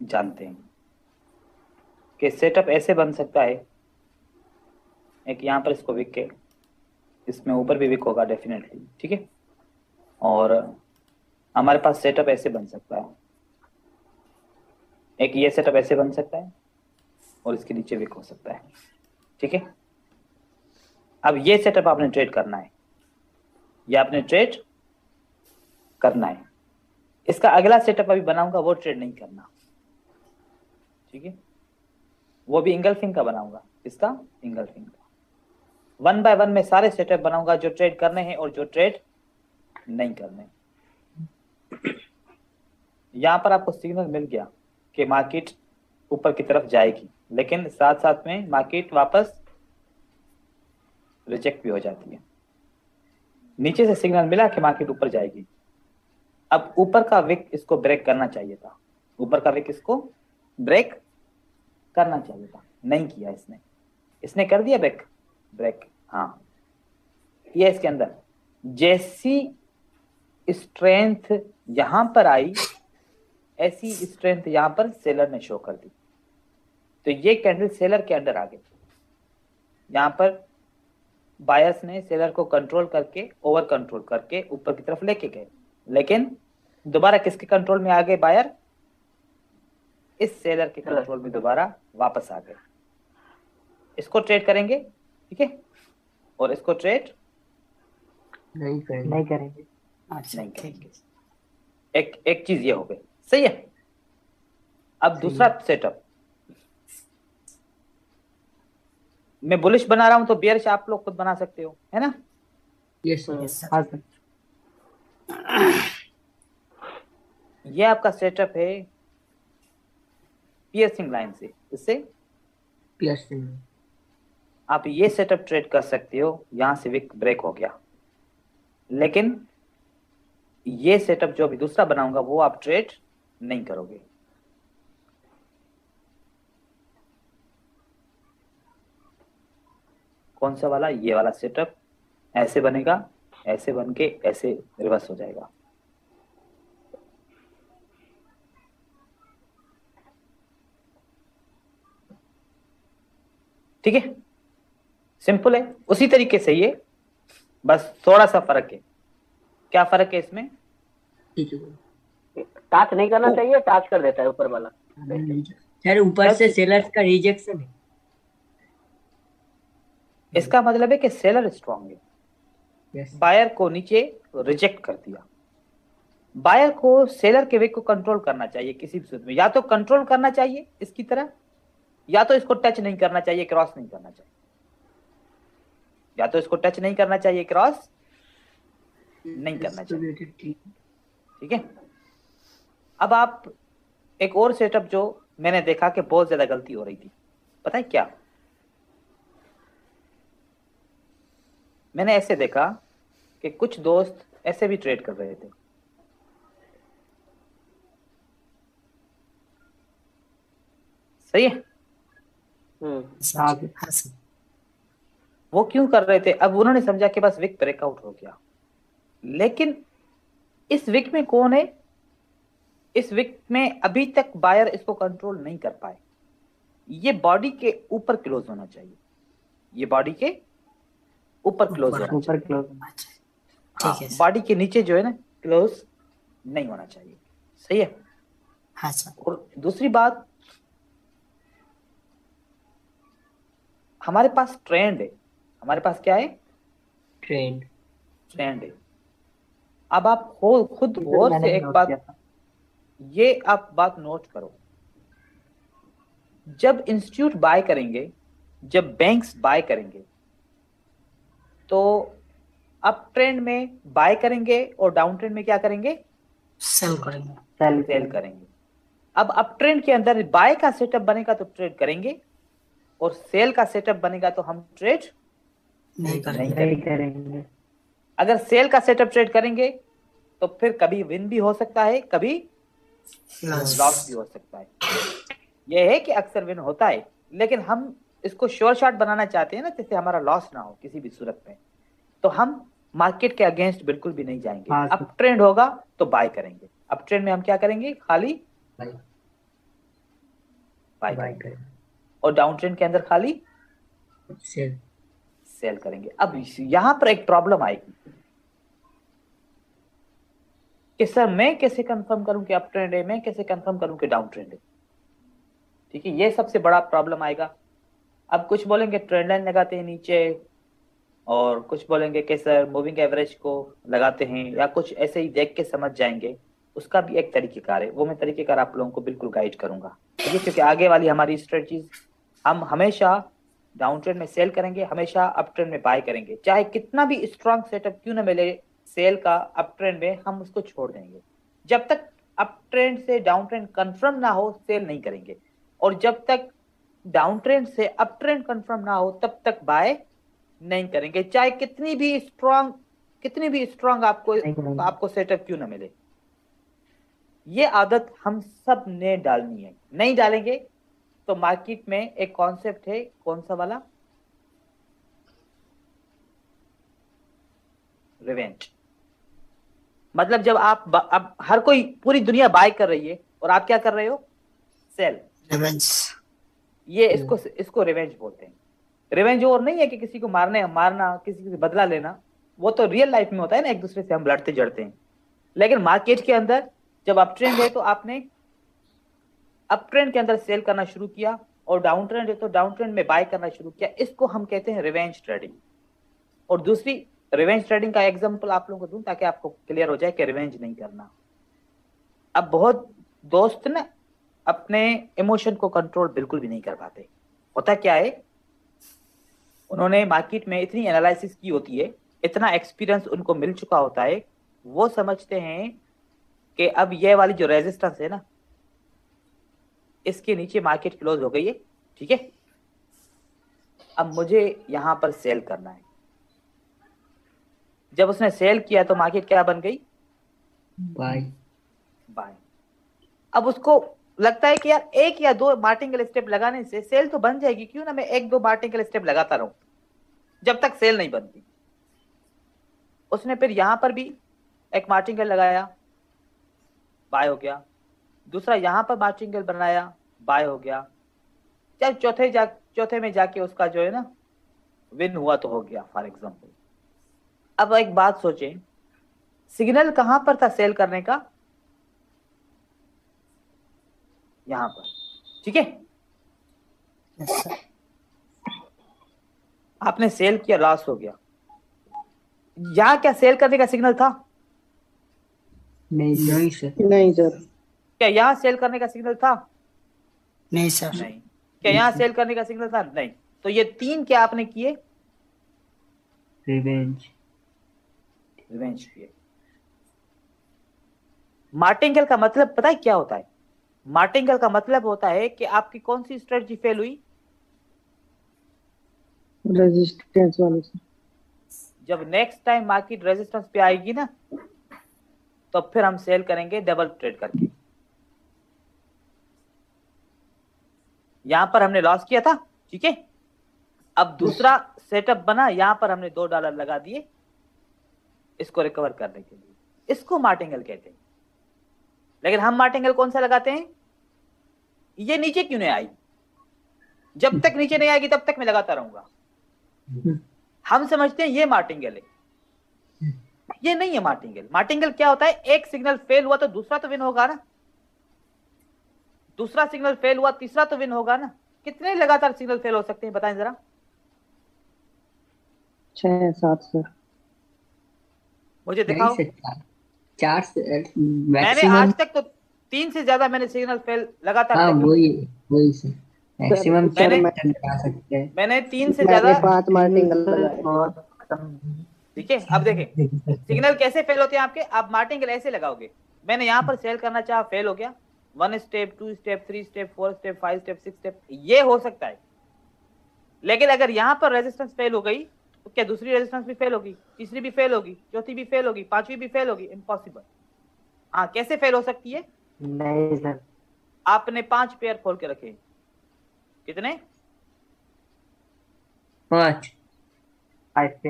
जानते हैं कि सेटअप ऐसे बन सकता है, एक यहाँ पर इसको विक के, इसमें ऊपर भी विक होगा डेफिनेटली, ठीक है। और हमारे पास सेटअप ऐसे बन सकता है, एक ये सेटअप ऐसे बन सकता है और इसके नीचे विक हो सकता है, ठीक है। अब ये सेटअप आपने ट्रेड करना है, ये आपने ट्रेड करना है। इसका अगला सेटअप अभी बनाऊंगा, वो ट्रेड नहीं करना, ठीक है। वो भी इंगल्फिंग का बनाऊंगा, इसका इंगल्फिंग का। वन बाय वन में सारे सेटअप बनाऊंगा जो ट्रेड करने हैं और जो ट्रेड नहीं करने। यहां पर आपको सिग्नल मिल गया कि मार्केट ऊपर की तरफ जाएगी, लेकिन साथ साथ में मार्केट वापस रिजेक्ट भी हो जाती है। नीचे से सिग्नल मिला कि मार्केट ऊपर जाएगी। अब ऊपर का विक इसको ब्रेक करना चाहिए था, ऊपर का विक इसको ब्रेक करना चाहिए था, नहीं किया इसने। इसने कर दिया ब्रेक, ब्रेक, हाँ। ये इसके अंदर जैसी स्ट्रेंथ यहां पर आई, ऐसी स्ट्रेंथ यहां पर सेलर ने शो कर दी, तो ये कैंडल सेलर के अंडर आ गई। यहां पर बायर्स ने सेलर को कंट्रोल करके, ओवर कंट्रोल करके ऊपर की तरफ लेके गए, लेकिन दोबारा किसके कंट्रोल में आ गए बायर? इस सेलर के कंट्रोल में दोबारा वापस आ गए। इसको ट्रेड करेंगे, ठीक है, और इसको ट्रेड नहीं करेंगे। नहीं करेंगे। अच्छा नहीं ठीक करेंगे। एक चीज ये हो गई, सही है। अब सही दूसरा है। सेटअप, मैं बुलिश बना रहा हूं तो बियरिश आप लोग खुद बना सकते हो, है ना। Yes sir. हाँ सर। ये आपका सेटअप है पियर्सिंग लाइन से, इससे पियर्सिंग। आप ये सेटअप ट्रेड कर सकते हो। यहां से विक ब्रेक हो गया, लेकिन ये सेटअप जो अभी दूसरा बनाऊंगा वो आप ट्रेड नहीं करोगे। कौन सा वाला? ये वाला सेटअप ऐसे बनेगा, ऐसे बन के ऐसे रिवर्स हो जाएगा। ठीक है, सिंपल है, उसी तरीके से ये, बस थोड़ा सा फर्क है। क्या फर्क है इसमें? ठीक है। टाच नहीं करना चाहिए, टाच कर देता है ऊपर वाला। सर ऊपर से टच, सेलर्स का रिजेक्शन है। इसका मतलब है कि सेलर स्ट्रांग है, यस। बायर को नीचे रिजेक्ट कर दिया। बायर को सेलर के वेग को कंट्रोल करना चाहिए किसी भी सूरत में, या तो कंट्रोल करना चाहिए इसकी तरह, या तो इसको टच नहीं करना चाहिए, क्रॉस नहीं करना चाहिए, या तो इसको टच नहीं करना चाहिए, क्रॉस नहीं करना चाहिए, ठीक है। अब आप एक और सेटअप जो मैंने देखा कि बहुत ज्यादा गलती हो रही थी, पता है क्या? मैंने ऐसे देखा कि कुछ दोस्त ऐसे भी ट्रेड कर रहे थे, सही है। हाँ सर। वो क्यों कर रहे थे? अब उन्होंने समझा कि बस विक ब्रेकआउट हो गया, लेकिन इस विक में कौन है? इस विक में अभी तक बायर इसको कंट्रोल नहीं कर पाए। ये बॉडी के ऊपर क्लोज होना चाहिए, ये बॉडी के ऊपर क्लोज होना ऊपर चाहिए। क्लोज। हाँ, बॉडी के नीचे जो है ना, क्लोज नहीं होना चाहिए, सही है। हाँ सर। और दूसरी बात, हमारे पास ट्रेंड है, हमारे पास क्या है? ट्रेंड। ट्रेंड है। अब आप खुद गौर मैंने से भी एक नोट किया बात, था। ये आप बात नोट करो, जब इंस्टीट्यूट बाय करेंगे, जब बैंक्स बाय करेंगे, तो अप ट्रेंड में बाय करेंगे और डाउन ट्रेंड में क्या करेंगे? सेल करेंगे। सेल सेल करेंगे। करेंगे। अब अप ट्रेंड के अंदर बाय का सेटअप बनेगा तो ट्रेड करेंगे, और सेल का सेटअप बनेगा तो हम ट्रेड नहीं नहीं नहीं करेंगे। करेंगे। अगर सेल का सेटअप ट्रेड करेंगे तो फिर कभी विन भी हो सकता है, कभी लॉस भी हो सकता है। यह है कि अक्सर विन होता है, लेकिन हम इसको श्योर शॉट बनाना चाहते हैं ना, जिससे हमारा लॉस ना हो किसी भी सूरत में, तो हम मार्केट के अगेंस्ट बिल्कुल भी नहीं जाएंगे। हाँ सर। अप ट्रेंड होगा तो बाय करेंगे, अप ट्रेंड में हम क्या करेंगे? खाली बाय बाय करेंगे, करेंगे, और डाउन ट्रेंड के अंदर खाली सेल, सेल करेंगे। अब यहां पर एक प्रॉब्लम आएगी कि सर मैं कैसे कंफर्म करूं कि अप ट्रेंड है, मैं कैसे कंफर्म करूं कि डाउन ट्रेंड है। ठीक है, ये सबसे बड़ा प्रॉब्लम आएगा। अब कुछ बोलेंगे ट्रेंड लाइन लगाते हैं नीचे, और कुछ बोलेंगे कि सर मूविंग एवरेज को लगाते हैं, या कुछ ऐसे ही देख के समझ जाएंगे। उसका भी एक तरीकेकार है, वो मैं तरीकेकार आप लोगों को बिल्कुल गाइड करूंगा। ठीक है, क्योंकि आगे वाली हमारी स्ट्रेटजीज, हम हमेशा डाउन ट्रेंड में सेल करेंगे, हमेशा अप ट्रेंड में बाय करेंगे। चाहे कितना भी स्ट्रांग सेटअप क्यों ना मिले सेल का अप ट्रेंड में, हम उसको छोड़ देंगे। जब तक अप ट्रेंड से डाउन ट्रेंड कंफर्म ना हो, सेल नहीं करेंगे। और जब तक डाउन ट्रेंड से अप ट्रेंड कंफर्म ना हो, तब तक बाय नहीं करेंगे, चाहे कितनी भी स्ट्रांग आपको सेटअप क्यों ना मिले। ये आदत हम सब ने डालनी है। नहीं डालेंगे तो मार्केट में एक कॉन्सेप्ट है, कौन सा वाला, रिवेंज। मतलब जब अब हर कोई, पूरी दुनिया बाय कर रही है और आप क्या कर रहे हो, सेल। रिवेंज, ये इसको रिवेंज बोलते हैं। रिवेंज और नहीं है कि किसी को मारना, किसी से बदला लेना, वो तो रियल लाइफ में होता है ना, एक दूसरे से हम लड़ते जड़ते हैं। लेकिन मार्केट के अंदर जब अप ट्रेंड है तो आपने अप ट्रेंड के अंदर सेल करना शुरू किया, और डाउन ट्रेंड है तो डाउन ट्रेंड में बाय करना शुरू किया। इसको हम कहते हैं रिवेंज ट्रेडिंग। और दूसरी रिवेंज ट्रेडिंग का एग्जांपल आप लोगों को दूं ताकि आपको क्लियर हो जाए कि रिवेंज नहीं करना। अब बहुत दोस्त ना अपने इमोशन को कंट्रोल बिल्कुल भी नहीं कर पाते। होता क्या है, उन्होंने मार्केट में इतनी एनालिसिस की होती है, इतना एक्सपीरियंस उनको मिल चुका होता है, वो समझते हैं कि अब ये वाली जो रेजिस्टेंस है ना, इसके नीचे मार्केट क्लोज हो गई है। ठीक है, अब मुझे यहां पर सेल करना है। जब उसने सेल किया तो मार्केट क्या बन गई, बाय, बाय। अब उसको लगता है कि यार एक या दो मार्टिंगल स्टेप लगाने से सेल तो बन जाएगी, क्यों ना मैं एक दो मार्टिंगल स्टेप लगाता रहूं जब तक सेल नहीं बनती। उसने फिर यहां पर भी एक मार्टिंगल लगाया, बाय हो गया। दूसरा यहां पर मार्टिंगल बनाया, बाय हो गया। जब चौथे में जाके उसका जो है ना विन हुआ तो हो गया, फॉर एग्जाम्पल। अब एक बात सोचें, सिग्नल कहां पर था सेल करने का, यहां पर। ठीक है, यस सर, आपने सेल किया, लॉस हो गया। यहां क्या सेल करने का सिग्नल था, नहीं सर, नहीं सर। क्या यहां सेल करने का सिग्नल था, नहीं सर, नहीं। क्या यहां सेल करने का सिग्नल था, नहीं। तो ये तीन क्या आपने किए, रिवेंज, रिवेंज किए। मार्टिंगल का मतलब पता है क्या होता है, मार्टिंगल का मतलब होता है कि आपकी कौन सी स्ट्रेटजी फेल हुई, रेजिस्टेंस वाले से। जब नेक्स्ट टाइम मार्केट रेजिस्टेंस पे आएगी ना, तो फिर हम सेल करेंगे डबल ट्रेड करके। यहां पर हमने लॉस किया था, ठीक है। अब दूसरा सेटअप बना, यहां पर हमने $2 लगा दिए इसको रिकवर करने के लिए। इसको मार्टिंगल कहते हैं। लेकिन हम मार्टिंगल कौन सा लगाते हैं, ये नीचे क्यों नहीं आई, जब तक नीचे नहीं आएगी तब तक मैं लगाता रहूंगा। हम समझते हैं ये मार्टिंगल है, ये नहीं है मार्टिंगल। मार्टिंगल क्या होता है, एक सिग्नल फेल हुआ तो दूसरा तो विन होगा ना, दूसरा सिग्नल फेल हुआ तीसरा तो विन होगा ना। कितने लगातार सिग्नल फेल हो सकते हैं बताएं जरा, 6-7 सर। मुझे दिखाओ। चार से मैंने मैक्सिमम, आज तक तो 3 से ज्यादा मैंने सिग्नल फेल लगातार हाँ देखे। वही सर, मैक्सिमम सर, 4 मैं- टन लगा सकते हैं। मैंने 3 से मैंने ज्यादा। 5 मार्टिंगल लगाए। ठीक है, अब देखें सिग्नल कैसे फेल होते हैं आपके। आप मार्टिंगल ऐसे लगाओगे, मैंने यहां पर सेल करना चाहा, फेल हो गया। 1 step, 2 step, 3 step, 4 step, 5 step, 6 step, ये हो सकता है। लेकिन अगर यहां पर रेजिस्टेंस फेल हो गई तो क्या दूसरी रेजिस्टेंस भी फेल होगी, तीसरी भी फेल होगी, चौथी भी फेल होगी, पांचवी भी फेल होगी, इम्पॉसिबल। हाँ, कैसे फेल हो सकती है, नहीं सर, आपने 5 पेयर खोल के रखे, कितने, 5 5 पे।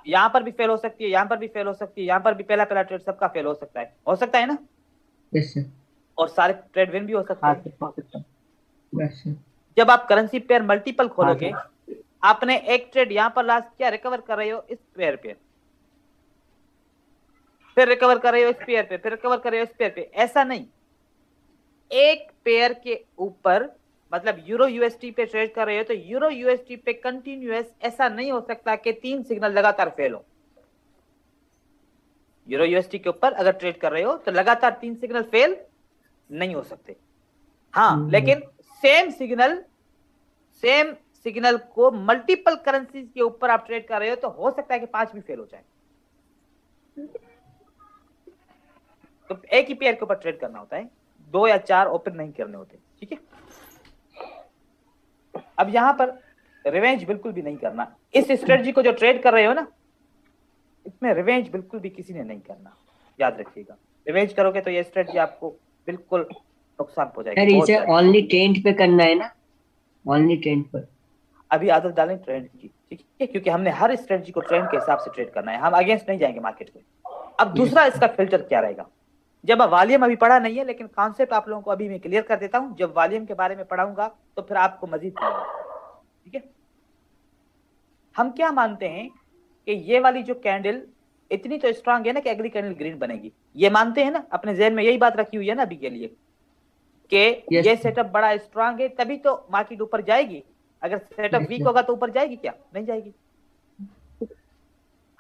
यहां पर भी फेल हो सकती है, यहां पर भी फेल हो सकती है, यहां पर भी पहला ट्रेड सबका फेल हो सकता है ना। यस सर, और सारे ट्रेड विन भी हो सकते हाँ हैं। सर, हो सकता है। Yes sir. जब आप करेंसी पेयर मल्टीपल खोलोगे, आपने एक ट्रेड यहां पर लास्ट किया, रिकवर कर रहे हो इस पेयर पे, फिर रिकवर कर रहे हो इस पेयर पे, फिर रिकवर कर रहे हो इस पेयर पे, ऐसा नहीं। एक पेयर के ऊपर मतलब यूरो यूएसटी पे ट्रेड कर रहे हो तो यूरो यूएसटी पे कंटिन्यूअस ऐसा नहीं हो सकता कि 3 सिग्नल लगातार फेल हो। यूरो यूएसटी के ऊपर अगर ट्रेड कर रहे हो तो लगातार 3 सिग्नल फेल नहीं हो सकते। हाँ, लेकिन सेम सिग्नल को मल्टीपल करेंसीज के ऊपर आप ट्रेड कर रहे हो तो हो सकता है कि 5 भी फेल हो जाए। तो एक ही पेयर के ऊपर ट्रेड करना होता है, 2 या 4 ओपन नहीं करने होते। ठीक है, अब यहां पर रिवेंज बिल्कुल भी नहीं करना। इस स्ट्रेटजी को जो ट्रेड कर रहे हो ना, इसमें रिवेंज बिल्कुल भी किसी ने नहीं करना, याद रखिएगा। रिवेंज करोगे तो ये स्ट्रेटजी आपको बिल्कुल नुकसान पहुंचाएगी। सर इसे ओनली ट्रेंड पे करना है ना, ओनली ट्रेंड पर। अभी आदत डालें ट्रेंड की, ठीक है, क्योंकि हमने हर स्ट्रेटजी को ट्रेंड के हिसाब से ट्रेड करना है, हम अगेंस्ट नहीं जाएंगे मार्केट के। अब दूसरा इसका फिल्टर क्या रहेगा, जब वॉल्यूम अभी पढ़ा नहीं है लेकिन कॉन्सेप्ट आप लोगों को अभी मैं क्लियर कर देता हूं, जब वॉल्यूम के बारे में पढ़ाऊंगा तो फिर आपको मजीद मिलेगा। ठीक है, हम क्या मानते हैं कि ये वाली जो कैंडल इतनी तो स्ट्रांग है ना कि अगली कैंडल ग्रीन बनेगी, ये मानते हैं ना, अपने जहन में यही बात रखी हुई है ना अभी के लिए कि ये सेटअप बड़ा स्ट्रांग है तभी तो मार्केट ऊपर जाएगी। अगर सेटअप वीक होगा तो ऊपर जाएगी क्या? नहीं जाएगी।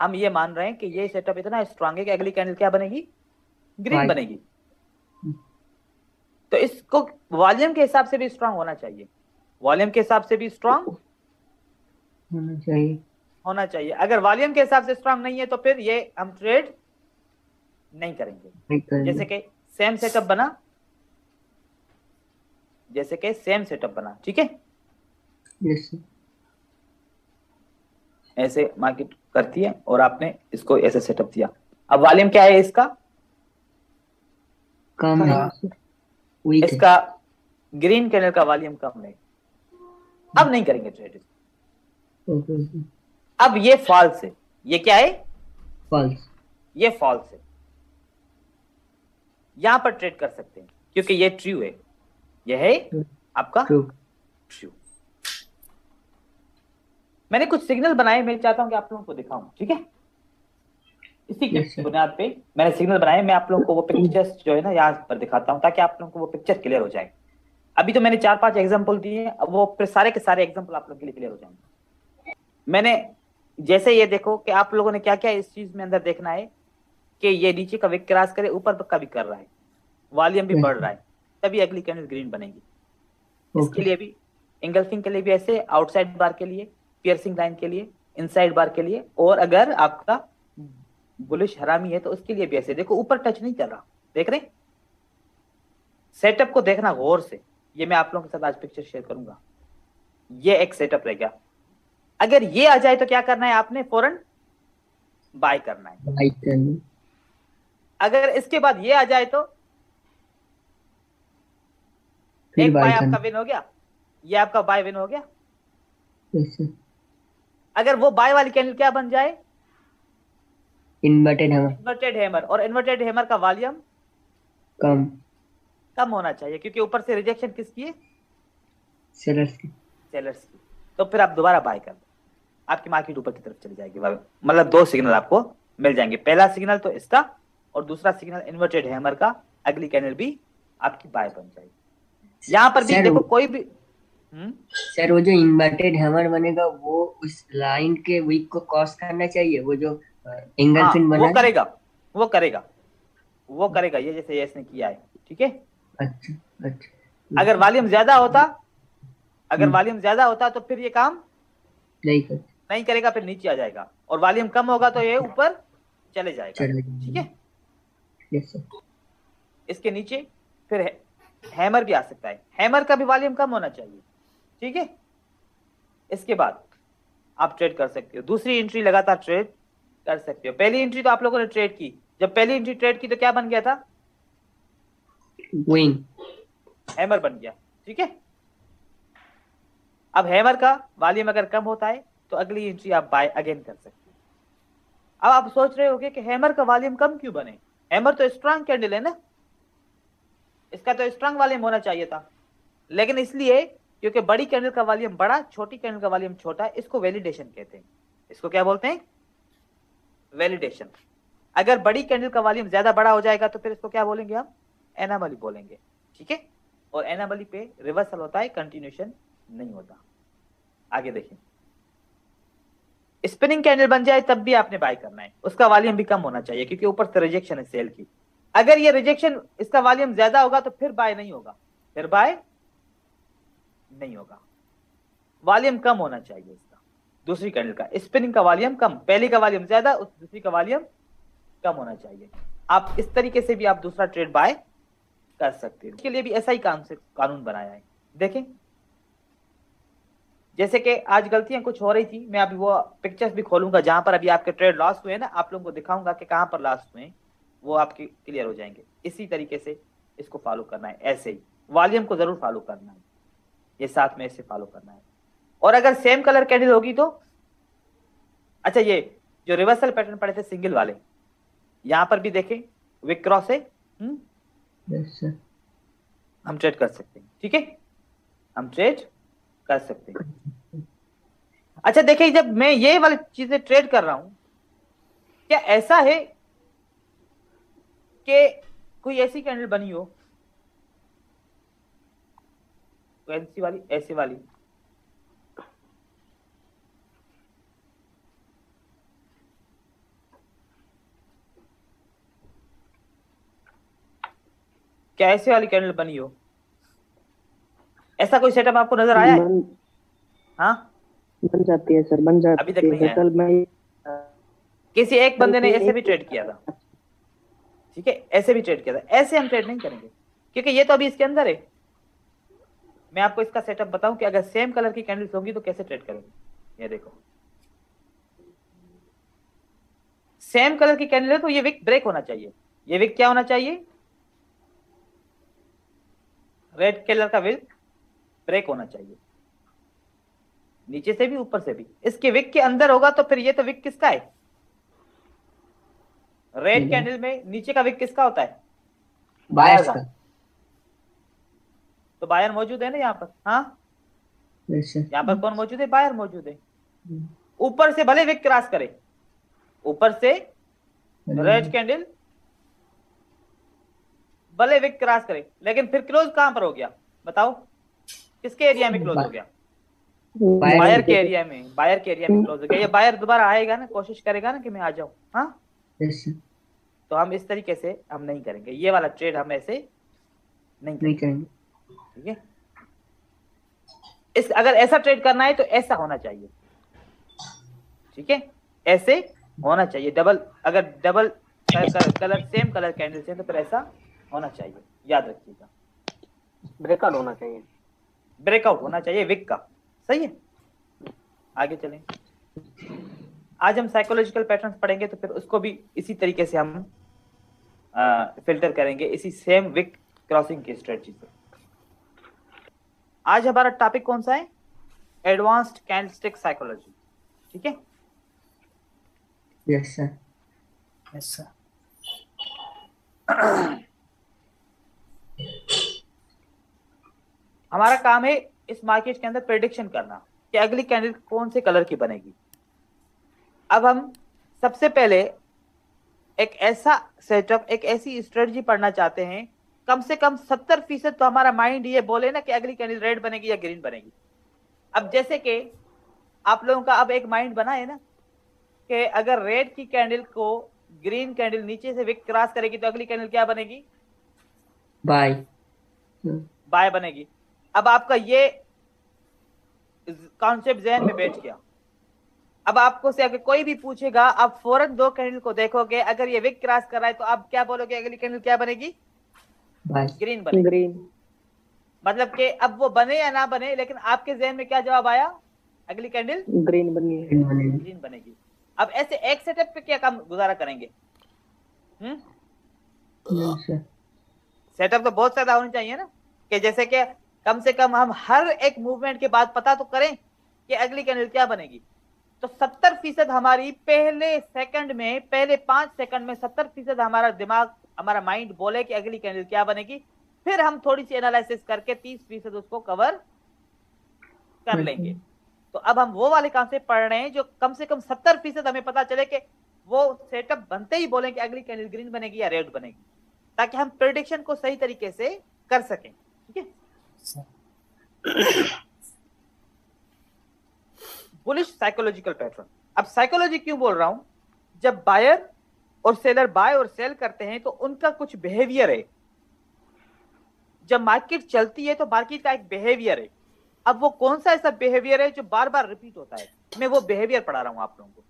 हम ये मान रहे हैं कि ये सेटअप इतना स्ट्रांग है कि अगली कैंडल क्या बनेगी? ग्रीन बनेगी। तो इसको वॉल्यूम के हिसाब से भी स्ट्रांग होना चाहिए, वॉल्यूम के हिसाब से भी स्ट्रांग होना चाहिए। अगर वॉल्यूम के हिसाब से स्ट्रांग नहीं है तो फिर ये हम ट्रेड नहीं करेंगे। जैसे कि सेम सेटअप बना, जैसे कि सेम सेटअप बना, ठीक है, यस ऐसे मार्केट करती है और आपने इसको ऐसे सेटअप दिया। अब वॉल्यूम क्या है इसका? कम है, इसका ग्रीन कैंडल का वॉल्यूम कम है। अब नहीं करेंगे ट्रेड। अब ये फॉल्स है, ये क्या है? फॉल्स, ये फॉल्स है। यहां पर ट्रेड कर सकते हैं क्योंकि ये ट्रू है, ये है आपका ट्रू। मैंने कुछ सिग्नल बनाए, मैं चाहता हूं कि आप लोगों को दिखाऊं, ठीक है। इसी की बुनियाद पे मैंने सिग्नल बनाए, मैं आप लोगों को वो पिक्चर्स जो है ना यहाँ पर दिखाता हूं ताकि आप लोगों को वो पिक्चर क्लियर हो जाए। अभी तो मैंने 4-5 एग्जांपल दिए हैं, अब वो फिर सारे के सारे एग्जांपल आप लोगों के लिए क्लियर हो जाएंगे। मैंने जैसे ये देखो कि आप लोगों ने क्या क्या इस चीज में अंदर देखना है कि ये नीचे का विक क्रॉस करे, ऊपर का भी कर रहा है, वॉल्यूम भी बढ़ रहा है, तभी अगली कैंडल ग्रीन बनेगी। इसके लिए भी इंगल्फिंग के लिए भी ऐसे, आउटसाइड बार के लिए, पियर्सिंग लाइन के लिए, इनसाइड बार के लिए, और अगर आपका बुलिश हरामी है तो उसके लिए भी ऐसे। देखो ऊपर टच नहीं कर रहा, देख रहे? सेटअप को देखना गौर से, ये मैं आप लोगों के साथ आज पिक्चर शेयर करूंगा। ये एक सेटअप रह गया। अगर ये आ जाए तो क्या करना है आपने? फौरन बाय करना है। अगर इसके बाद ये आ जाए तो एक बाय आपका विन हो गया, ये आपका बाय विन हो गया। अगर वो बाय वाली कैंडल क्या बन जाए? Inverted hammer. इन्वर्टेड हैमर, और इन्वर्टेड हैमर का वॉल्यूम कम होना चाहिए क्योंकि ऊपर से रिजेक्शन किसकी है? सेलर्स की। तो फिर आप दोबारा बाय कर दो, आपकी मार्केट ऊपर की तरफ चली जाएगी। मतलब 2 सिग्नल आपको मिल जाएंगे, पहला सिग्नल तो इसका और दूसरा सिग्नल इन्वर्टेड हैमर का, अगली कैंडल भी आपकी बाय बन जाएगी। यहाँ पर भी देखो कोई भी सर वो जो इन्वर्टेड हैमर बनेगा वो उस लाइन के वीक को क्रॉस करना चाहिए, वो जो एंगल्फिंग बना, वो करेगा ये जैसे इसने किया है, ठीक है। अच्छा। अगर वॉल्यूम ज्यादा होता तो फिर ये काम नहीं करेगा, फिर नीचे आ जाएगा, और वॉल्यूम कम होगा तो ये ऊपर चले जाएगा, ठीक है। Yes sir. इसके नीचे फिर हैमर भी आ सकता है, हैमर का भी वॉल्यूम कम होना चाहिए, ठीक है। इसके बाद आप ट्रेड कर सकते हो, दूसरी एंट्री लगातार ट्रेड कर सकते हो। पहली एंट्री तो आप लोगों ने ट्रेड की, जब पहली एंट्री ट्रेड की तो क्या बन गया था? विन, हैमर बन गया, ठीक है। अब हैमर का वॉल्यूम अगर कम होता है तो अगली एंट्री आप बाय अगेन कर सकते हो। अब आप सोच रहे होगे कि हैमर का वॉल्यूम कम क्यों बने? हैमर तो स्ट्रांग कैंडल है ना, इसका तो स्ट्रांग वॉल्यूम होना चाहिए था। लेकिन इसलिए क्योंकि बड़ी कैंडल का वॉल्यूम बड़ा, छोटी कैंडल का वॉल्यूम छोटा, इसको वैलिडेशन कहते हैं। इसको क्या बोलते हैं? वैलिडेशन। अगर बड़ी कैंडल का वॉल्यूम ज्यादा बड़ा हो जाएगा तो फिर इसको क्या बोलेंगे हम? एनामली बोलेंगे। ठीक है, और एनामली पे रिवर्सल होता है, कंटिन्यूएशन नहीं होता। आगे देखिए, स्पिनिंग कैंडल बन जाए तब भी आपने बाय करना है, उसका वॉल्यूम भी कम होना चाहिए क्योंकि ऊपर से रिजेक्शन है सेल की। अगर ये रिजेक्शन इसका वॉल्यूम ज्यादा होगा तो फिर बाय नहीं होगा, फिर बाय नहीं होगा। वॉल्यूम कम होना चाहिए इसका, दूसरी कैंडल का स्पिनिंग का वॉल्यूम कम, पहली का वॉल्यूम ज्यादा, उस दूसरी का वॉल्यूम कम होना चाहिए। आप इस तरीके से भी आप दूसरा ट्रेड बाय कर सकते हैं। इसके लिए भी ऐसा ही कानून बनाया है। देखें, जैसे कि आज गलतियां कुछ हो रही थी, मैं अभी वो पिक्चर्स भी खोलूंगा जहां पर अभी आपके ट्रेड लॉस हुए ना, आप लोगों को दिखाऊंगा कि कहां पर लॉस हुए, वो आपके क्लियर हो जाएंगे। इसी तरीके से इसको फॉलो करना है, ऐसे ही वॉल्यूम को जरूर फॉलो करना है, ये साथ में ऐसे फॉलो करना है। और अगर सेम कलर कैंडल होगी तो अच्छा, ये जो रिवर्सल पैटर्न पड़े थे सिंगल वाले, यहां पर भी देखें विक क्रॉस है, हम ट्रेड कर सकते हैं। ठीक है, हम ट्रेड कर सकते हैं। अच्छा देखिए, जब मैं ये वाली चीजें ट्रेड कर रहा हूं, क्या ऐसा है कि कोई ऐसी कैंडल बनी हो, ऐसी वाली, ऐसी वाली, क्या ऐसी वाली कैंडल बनी हो? ऐसा कोई सेटअप आपको नजर आया है? हाँ, बन जाती है सर, बन जाती अभी तक नहीं है। आया। कल मैं किसी एक बंदे ने ऐसे भी ट्रेड किया था। ठीक है, ऐसे भी ट्रेड किया था। ऐसे हम ट्रेड नहीं करेंगे क्योंकि ये तो अभी इसके अंदर है। मैं आपको इसका सेटअप बताऊं कि अगर सेम कलर की कैंडल्स होंगी तो कैसे ट्रेड करेंगे। ये देखो, सेम कलर की कैंडल है तो ये विक ब्रेक होना चाहिए। ये विक क्या होना चाहिए? रेड कलर का विक ब्रेक होना चाहिए, नीचे से भी ऊपर से भी। इसके विक के अंदर होगा तो फिर ये तो विक किसका है? रेड कैंडल में नीचे का विक किसका होता है? बायर्स का। तो बायर मौजूद है ना यहाँ पर? हाँ, यहाँ पर कौन मौजूद है? बायर मौजूद है। ऊपर से भले विक क्रॉस करे, ऊपर से रेड कैंडल भले विक क्रॉस करे, लेकिन फिर क्लोज कहां पर हो गया बताओ? किसके एरिया में क्लोज हो गया? बायर के एरिया में। बायर के एरिया में क्लोज हो गया। ये बायर दोबारा आएगा ना, कोशिश करेगा ना कि मैं आ जाऊं। हाँ, तो हम इस तरीके से हम नहीं करेंगे, ये वाला ट्रेड हम ऐसे नहीं करेंगे। ठीक है, इस अगर ऐसा ट्रेड करना है तो ऐसा होना चाहिए। ठीक है, ऐसे होना चाहिए। डबल, अगर double colour same colour candle से तो फिर ऐसा होना चाहिए, याद रखिएगा। ब्रेकआउट होना चाहिए, ब्रेकआउट होना चाहिए विक का। सही है, आगे चलें। आज हम साइकोलॉजिकल पैटर्न्स पढ़ेंगे तो फिर उसको भी इसी तरीके से हम फिल्टर करेंगे, इसी सेम विक क्रॉसिंग की स्ट्रेटजी से। आज हमारा टॉपिक कौन सा है? Advanced candlestick psychology. ठीक है, यस सर। Yes sir. हमारा काम है इस मार्केट के अंदर प्रेडिक्शन करना कि अगली कैंडल कौन से कलर की बनेगी। अब हम सबसे पहले एक ऐसा सेटअप, एक ऐसी स्ट्रेटजी पढ़ना चाहते हैं, कम से कम 70% तो हमारा माइंड ये बोले ना कि अगली कैंडल रेड बनेगी या ग्रीन बनेगी। अब जैसे कि आप लोगों का अब एक माइंड बना है ना कि अगर रेड की कैंडल को ग्रीन कैंडल नीचे से विक क्रॉस करेगी तो अगली कैंडल क्या बनेगी? बाय। बाय बनेगी। अब आपका ये कॉन्सेप्ट जहन में बैठ गया। अब आपको से अगर कोई भी पूछेगा, आप फौरन दो कैंडल को देखोगे, अगर ये विक क्रॉस कर रहा है तो आप क्या बोलोगे? अगली कैंडल क्या बनेगी? ग्रीन बनेगी। ग्रीन। मतलब कि अब वो बने या ना बने, लेकिन आपके जहन में क्या जवाब आया? अगली कैंडल ग्रीन बनेगी। ग्रीन बनेगी। अब ऐसे एक सेटअप पे क्या काम गुजारा करेंगे? सेटअप तो बहुत ज्यादा होनी चाहिए ना, कि जैसे कि कम से कम हम हर एक मूवमेंट के बाद पता तो करें कि अगली कैंडल क्या बनेगी। तो 70% हमारी पहले सेकंड में, पहले 5 सेकंड में 70% हमारा दिमाग, हमारा माइंड बोले कि अगली कैंडल क्या बनेगी, फिर हम थोड़ी सी एनालिसिस करके 30% उसको कवर कर लेंगे। तो अब हम वो वाले कॉन्सेप्ट पढ़ रहे हैं जो कम से कम 70% हमें पता चले कि वो सेटअप बनते ही बोलें कि अगली कैंडल ग्रीन बनेगी या रेड बनेगी, ताकि हम प्रेडिक्शन को सही तरीके से कर सकें। ठीक है, बुलिश साइकोलॉजिकल पैटर्न। अब साइकोलॉजी क्यों बोल रहा हूं, जब बायर और सेलर बाय और सेल करते हैं तो उनका कुछ बिहेवियर है। जब मार्केट चलती है तो मार्केट का एक बिहेवियर है। अब वो कौन सा ऐसा बिहेवियर है जो बार बार रिपीट होता है, मैं वो बिहेवियर पढ़ा रहा हूं आप लोगों को।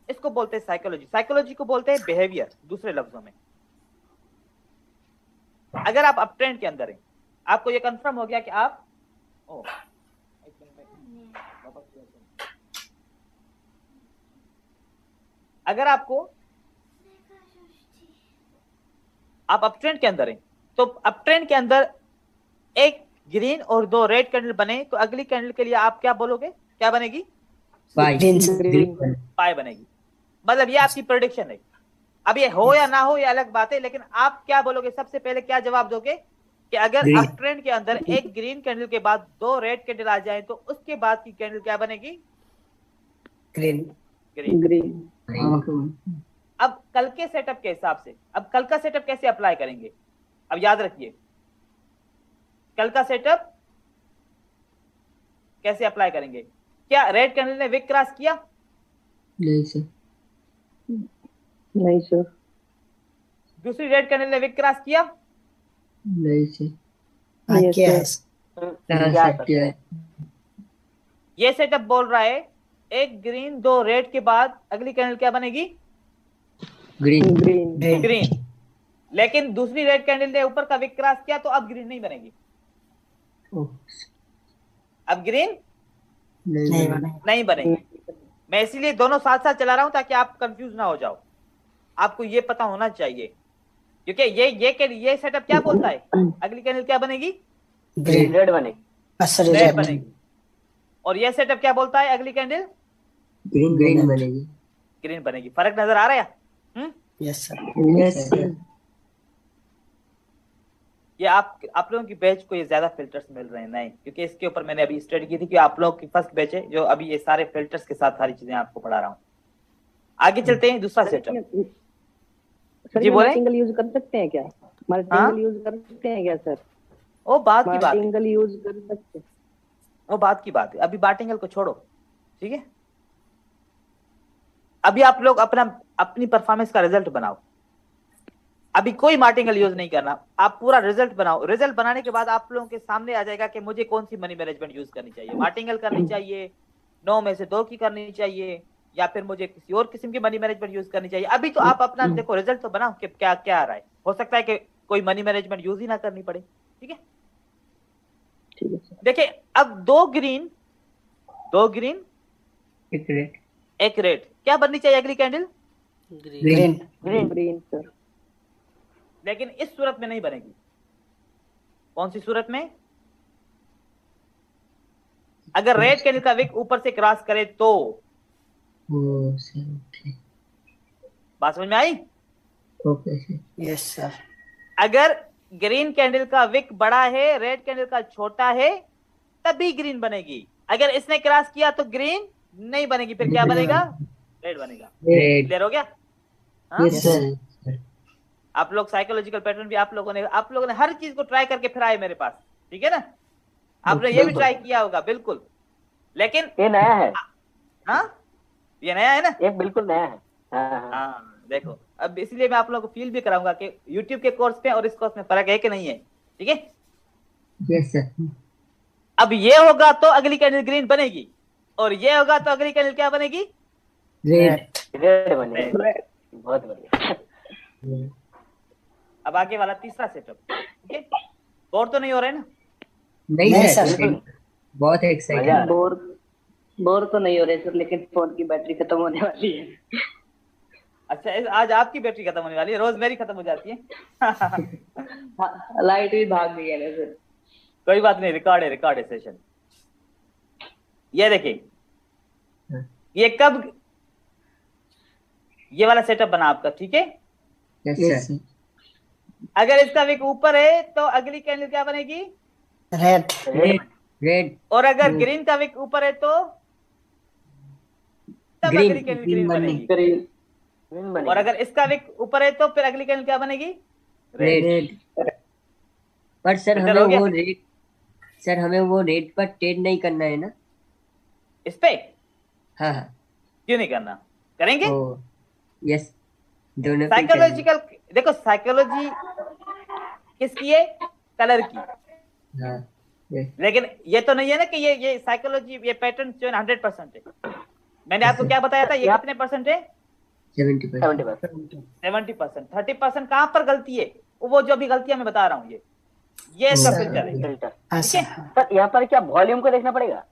इसको बोलते हैं साइकोलॉजी। साइकोलॉजी को बोलते हैं बिहेवियर, दूसरे लफ्जों में। अगर आप अप ट्रेंड के अंदर हैं, आपको ये कंफर्म हो गया कि आप अगर आपको आप अप ट्रेंड के अंदर हैं, तो अप ट्रेंड के अंदर एक ग्रीन और 2 रेड कैंडल बने तो अगली कैंडल के लिए आप क्या बोलोगे, क्या बनेगी? बाय बनेगी। मतलब ये आपकी प्रेडिक्शन है। अब ये हो या ना हो ये अलग बात है, लेकिन आप क्या बोलोगे? सबसे पहले क्या जवाब दोगे कि अगर अप ट्रेंड के अंदर एक ग्रीन कैंडल के बाद 2 रेड कैंडल आ जाए तो उसके बाद की कैंडल क्या बनेगी? ग्रीन। अब कल के सेटअप के हिसाब से, अब कल का सेटअप कैसे अप्लाई करेंगे? अब याद रखिए, कल का सेटअप कैसे अप्लाई करेंगे? क्या रेड कैंडल ने विक क्रॉस किया? नहीं सर। नहीं सर। दूसरी रेड कैंडल ने विक क्रॉस किया? नहीं सर। ये सेटअप बोल रहा है एक ग्रीन 2 रेड के बाद अगली कैंडल क्या बनेगी? ग्रीन। लेकिन दूसरी रेड कैंडल ने ऊपर का विक क्रॉस किया तो अब ग्रीन नहीं बनेगी। अब ग्रीन नहीं बनेगी। मैं इसीलिए दोनों साथ साथ चला रहा हूं ताकि आप कंफ्यूज ना हो जाओ। आपको ये पता होना चाहिए, क्योंकि ये सेटअप क्या बोलता है? अगली कैंडल क्या बनेगी? रेड बनेगी। रेड बनेगी। और ये सेटअप क्या बोलता है? अगली कैंडल ग्रीन बनेगी। ग्रीन बनेगी। फर्क नजर आ रहा है? Yes sir. ये आप लोगों की बैच को ये ज्यादा फिल्टर्स मिल रहे हैं नहीं, क्योंकि इसके ऊपर मैंने अभी स्टडी की थी कि आप लोगों की फर्स्ट बैच है जो अभी ये सारे फिल्टर्स के साथ सारी चीजें आपको पढ़ा रहा हूँ। आगे चलते हैं, दूसरा सेटअप। जी बोले। मार्टिंगल यूज कर सकते हैं क्या? मार्टिंगल यूज कर सकते हैं क्या सर? वो बात की बात है। मार्टिंगल यूज कर सकते हैं, वो बात की बात है। अभी मार्टिंगल को छोड़ो, ठीक है? अभी आप लोग अपनी परफॉर्मेंस का रिजल्ट बनाओ। अभी कोई मार्टिंगल यूज नहीं करना, आप पूरा रिजल्ट बनाओ। रिजल्ट बनाने के बाद आप लोगों के सामने आ जाएगा कि मुझे कौन सी मनी मैनेजमेंट यूज करनी चाहिए। मार्टिंगल करनी चाहिए, 9 में से 2 की करनी चाहिए, या फिर मुझे किसी और किस्म की मनी मैनेजमेंट यूज करनी चाहिए। अभी तो आप अपना देखो, रिजल्ट तो बनाओ कि क्या क्या आ रहा है। हो सकता है कि कोई मनी मैनेजमेंट यूज ही ना करनी पड़े। ठीक है, देखिए अब 2 ग्रीन एक रेड, क्या बननी चाहिए अगली कैंडल? Green sir. लेकिन इस सूरत में नहीं बनेगी। कौन सी सूरत में? अगर रेड कैंडल का विक ऊपर से क्रॉस करे तो। बात समझ में आई? Yes sir. अगर ग्रीन कैंडल का विक बड़ा है, रेड कैंडल का छोटा है, तभी ग्रीन बनेगी। अगर इसने क्रॉस किया तो ग्रीन नहीं बनेगी, फिर क्या बनेगा? रेड बनेगा। क्लियर हो गया? Yes sir. आप लोग साइकोलॉजिकल पैटर्न भी आप लोगों ने हर चीज को ट्राई करके फिर आए मेरे पास, ठीक है ना? आपने ये भी ट्राई किया होगा, बिल्कुल। लेकिन ये नया है। हाँ, ये नया है ना? ये बिल्कुल नया है। हाँ देखो, अब इसलिए मैं आप लोगों को फील भी कराऊंगा कि YouTube के कोर्स पे और इस कोर्स में फर्क है कि नहीं है। ठीक है? Yes sir. अब ये होगा तो अगली कैंडल ग्रीन बनेगी, और ये होगा तो अगली कैंडल क्या बनेगी? रेड बनेगी। बहुत बढ़िया। अब आगे वाला तीसरा सेटअप, ठीक है? बोर तो नहीं हो रहे ना? नहीं सर, बहुत एक्साइटेड। बोर तो नहीं हो रहे सर, लेकिन फोन की बैटरी खत्म होने वाली है। अच्छा, आज आपकी बैटरी खत्म होने वाली है, रोज मेरी खत्म हो जाती है। लाइट भी भाग गई है सर। कोई बात नहीं, रिकॉर्ड है सेशन। ये देखिए, ये कब ये वाला सेटअप बना आपका, ठीक है? Yes sir. अगर इसका विक ऊपर है तो अगली कैंडल क्या बनेगी? रेड। रेड। रेड। और अगर ग्रीन का विक ऊपर है तो तब ग्रीन, अगली कैंडल ग्रीन ग्रीन बननी। बनेगी। ग्रीन ग्रीन बनेगी। और अगर इसका विक ऊपर है तो फिर अगली कैंडल क्या बनेगी? रेड। पर सर Clear हो हमें गया? वो रेड, सर हमें वो रेड पर ट्रेड नहीं करना है ना? इस पे हाँ हाँ। क्यों नहीं करना? करेंगे। ओ यस, दोनों पे ही करेंगे। साइकोलॉजिकल, देखो साइकोलॉजी किसकी है? कलर की। हाँ यस। लेकिन ये तो नहीं है ना कि ये साइकोलॉजी, ये पैटर्न जो है 100% है। मैंने आपको क्या बताया था, ये कितने परसेंट है? 70%। 70%। 30% कहाँ पर गलती है? वो जो भी गलतियां मैं बता रहा हूँ, ये इसका सर, फिल्टर है। फिल्टर। हाँ ठीक है। सर। सर यहाँ पर क्या वॉल्यूम को देखना पड़ेगा?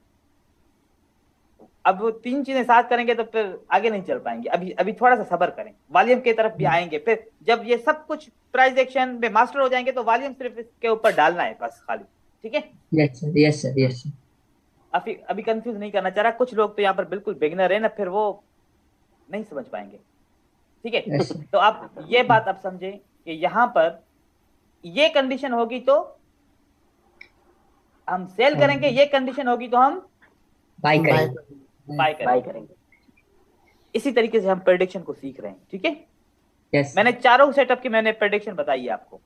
अब वो तीन चीजें साथ करेंगे तो फिर आगे नहीं चल पाएंगे। अभी अभी थोड़ा सा सब्र करें, वॉल्यूम की तरफ भी आएंगे। फिर जब ये सब कुछ प्राइस एक्शन में मास्टर हो जाएंगे तो वॉल्यूम सिर्फ इसके ऊपर डालना है बस खाली। ठीक है। Yes sir, yes sir, yes sir. अभी कंफ्यूज नहीं करना चाह रहा। कुछ लोग तो यहाँ पर बिल्कुल बिगिनर है ना, फिर वो नहीं समझ पाएंगे। ठीक है। Yes, sir. तो आप ये बात अब समझे कि यहाँ पर ये कंडीशन होगी तो हम सेल करेंगे, ये कंडीशन होगी तो हम बाय करेंगे। बाय बाय करेंगे। करेंगे। इसी तरीके से हम प्रेडिक्शन को सीख रहे हैं। ठीक है। यस मैंने चारों सेटअप की मैंने प्रेडिक्शन बताई है आपको,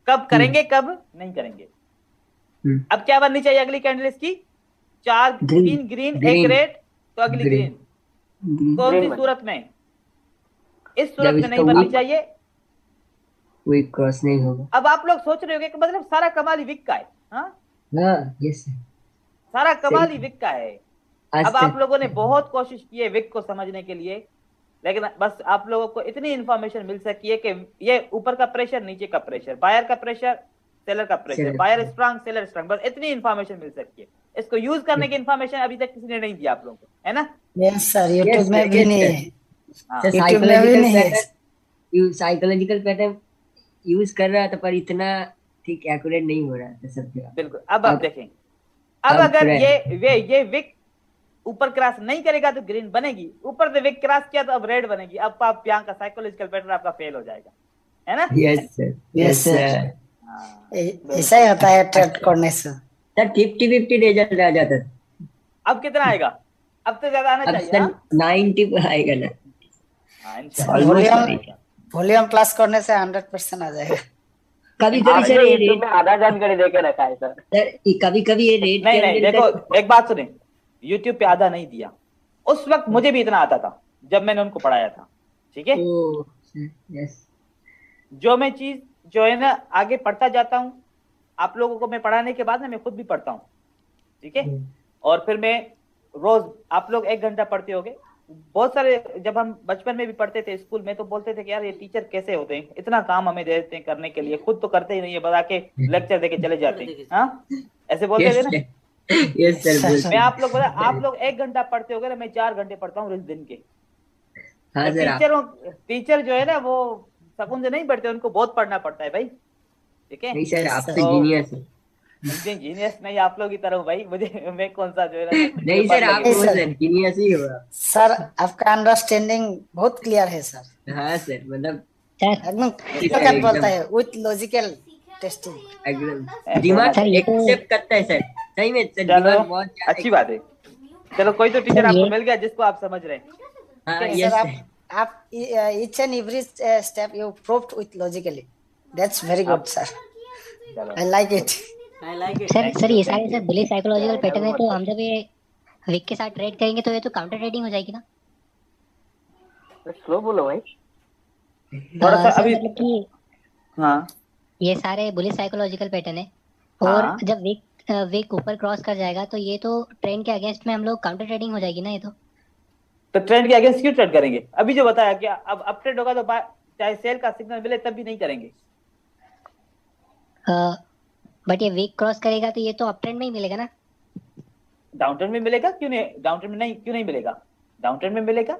कब करेंगे कब नहीं करेंगे। अब क्या बननी चाहिए अगली कैंडल इसकी? 4 Green, 3 ग्रीन, green, 1 रेड, तो अगली green, ग्रीन। कौन सी green सूरत में? इस सूरत में इसका नहीं बननी weak- चाहिए। कोई क्रॉस नहीं होगा। अब आप लोग सोच रहे होंगे कि मतलब सारा कमाल ही विक का है। हाँ, हाँ यस सर। सारा कमाल ही विक का है। आज अब आप तक लोगों ने बहुत कोशिश की है विक को समझने के लिए, लेकिन बस आप लोगों को इतनी इंफॉर्मेशन मिल सकी है कि ये ऊपर का प्रेशर, नीचे का प्रेशर, बायर का प्रेशर, सेलर का pressure, Seller. Buyer strong, seller strong, बस इतनी इंफॉर्मेशन मिल सकती है। इसको यूज करने की इंफॉर्मेशन अभी तक किसी ने नहीं दिया आप लोगों को, है ना? यस सर, यूट्यूब Yes, में sir, भी yes, नहीं sir. है। हाँ। सर YouTube में भी नहीं है। साइकोलॉजिकल पैटर्न यूज कर रहा था पर इतना ठीक एक्यूरेट नहीं हो रहा था सब जगह। बिल्कुल। अब आप देखें, अब अब अगर red. ये विक ऊपर क्रॉस नहीं करेगा तो ग्रीन बनेगी, ऊपर से विक क्रॉस किया तो अब रेड बनेगी। अब आप यहाँ का साइकोलॉजिकल पैटर्न आपका फेल हो जाएगा, है ना? Yes sir, Yes, sir. हाँ। ऐसा ही होता है ट्रेड करने से। सर 50-50 रिजल्ट आ जाता था। अब कितना आएगा? अब तो ज्यादा आना अब चाहिए। सर हाँ? 90 पर आएगा ना। हाँ, इंशाल्लाह। Almost वॉल्यूम प्लस करने से 100% आ जाएगा। कभी कभी सर ये YouTube रेट, में आधा जानकारी दे के रखा है सर। सर कभी कभी ये रेट नहीं नहीं, देखो एक बात सुने, YouTube पे आधा नहीं दिया। उस वक्त मुझे भी इतना आता था जब मैंने उनको पढ़ाया था। ठीक है। यस जो मैं चीज जो है ना आगे पढ़ता जाता हूँ, आप लोगों को मैं पढ़ाने के बाद ना मैं खुद भी पढ़ता हूँ। ठीक है। और फिर मैं रोज, आप लोग 1 घंटा पढ़ते होगे। बहुत सारे जब हम बचपन में भी पढ़ते थे स्कूल में तो बोलते थे कि यार ये टीचर कैसे होते हैं, इतना काम हमें दे देते हैं करने के लिए, खुद तो करते ही नहीं है, बता के लेक्चर देके चले जाते हैं। हाँ, ऐसे बोलते थे ना। Yes sir. मैं आप लोग 1 घंटा पढ़ते होगे ना, मैं 4 घंटे पढ़ता हूँ इस दिन के। हाँ सर। टीचर जो है ना वो सुकून से नहीं पढ़ते, उनको बहुत पढ़ना पड़ता है भाई। ठीक है। नहीं सर, आप तो तो- जीनियस है। जीनियस नहीं, आप लोग की तरह हूँ भाई। मुझे मैं कौन सा जो है ना। नहीं सर, आप नहीं, वो सर। सर जीनियस ही होगा। सर आपका अंडरस्टैंडिंग बहुत क्लियर है सर। हाँ सर, मतलब एकदम ठीक है, क्लियर बोलता एकदम। है विथ लॉजिकल टेस्टिंग। एकदम दिमाग सर, ये तो- एक्सेप्ट करता है सर। सही में सर, चलो, दिमाग बहुत ज्यादा- अच्छी बात है। चलो, कोई तो टीचर सर, आपको ये- मिल गया जिसको आप समझ रहे हैं। हाँ सर यस आप each and every step you proved with logically. That's very good, sir. चलो, I like it. सर ये सारे सर बुलिश साइकोलॉजिकल पैटर्न है, तो हम जब ये विक के साथ ट्रेड करेंगे तो ये तो काउंटर ट्रेडिंग हो जाएगी ना? स्लो बोलो भाई। थोड़ा सा सर, अभी। मतलब कि हाँ ये सारे बुलिश साइकोलॉजिकल पैटर्न है, और हाँ। जब विक ऊपर क्रॉस कर जाएगा तो ये तो ट्रेंड के अगेंस्ट में हम लोग काउंटर ट्रेडिंग हो जाएगी ना ये तो ट्रेंड के अगेंस्ट क्यों ट्रेड करेंगे? अभी जो बताया कि अब अप ट्रेंड होगा तो चाहे सेल का सिग्नल मिले तब भी नहीं करेंगे। बट ये विक क्रॉस करेगा तो ये तो अप ट्रेंड में ही मिलेगा ना? डाउन ट्रेंड में मिलेगा? क्यों नहीं? डाउन ट्रेंड में नहीं, क्यों नहीं मिलेगा? डाउन ट्रेंड में मिलेगा।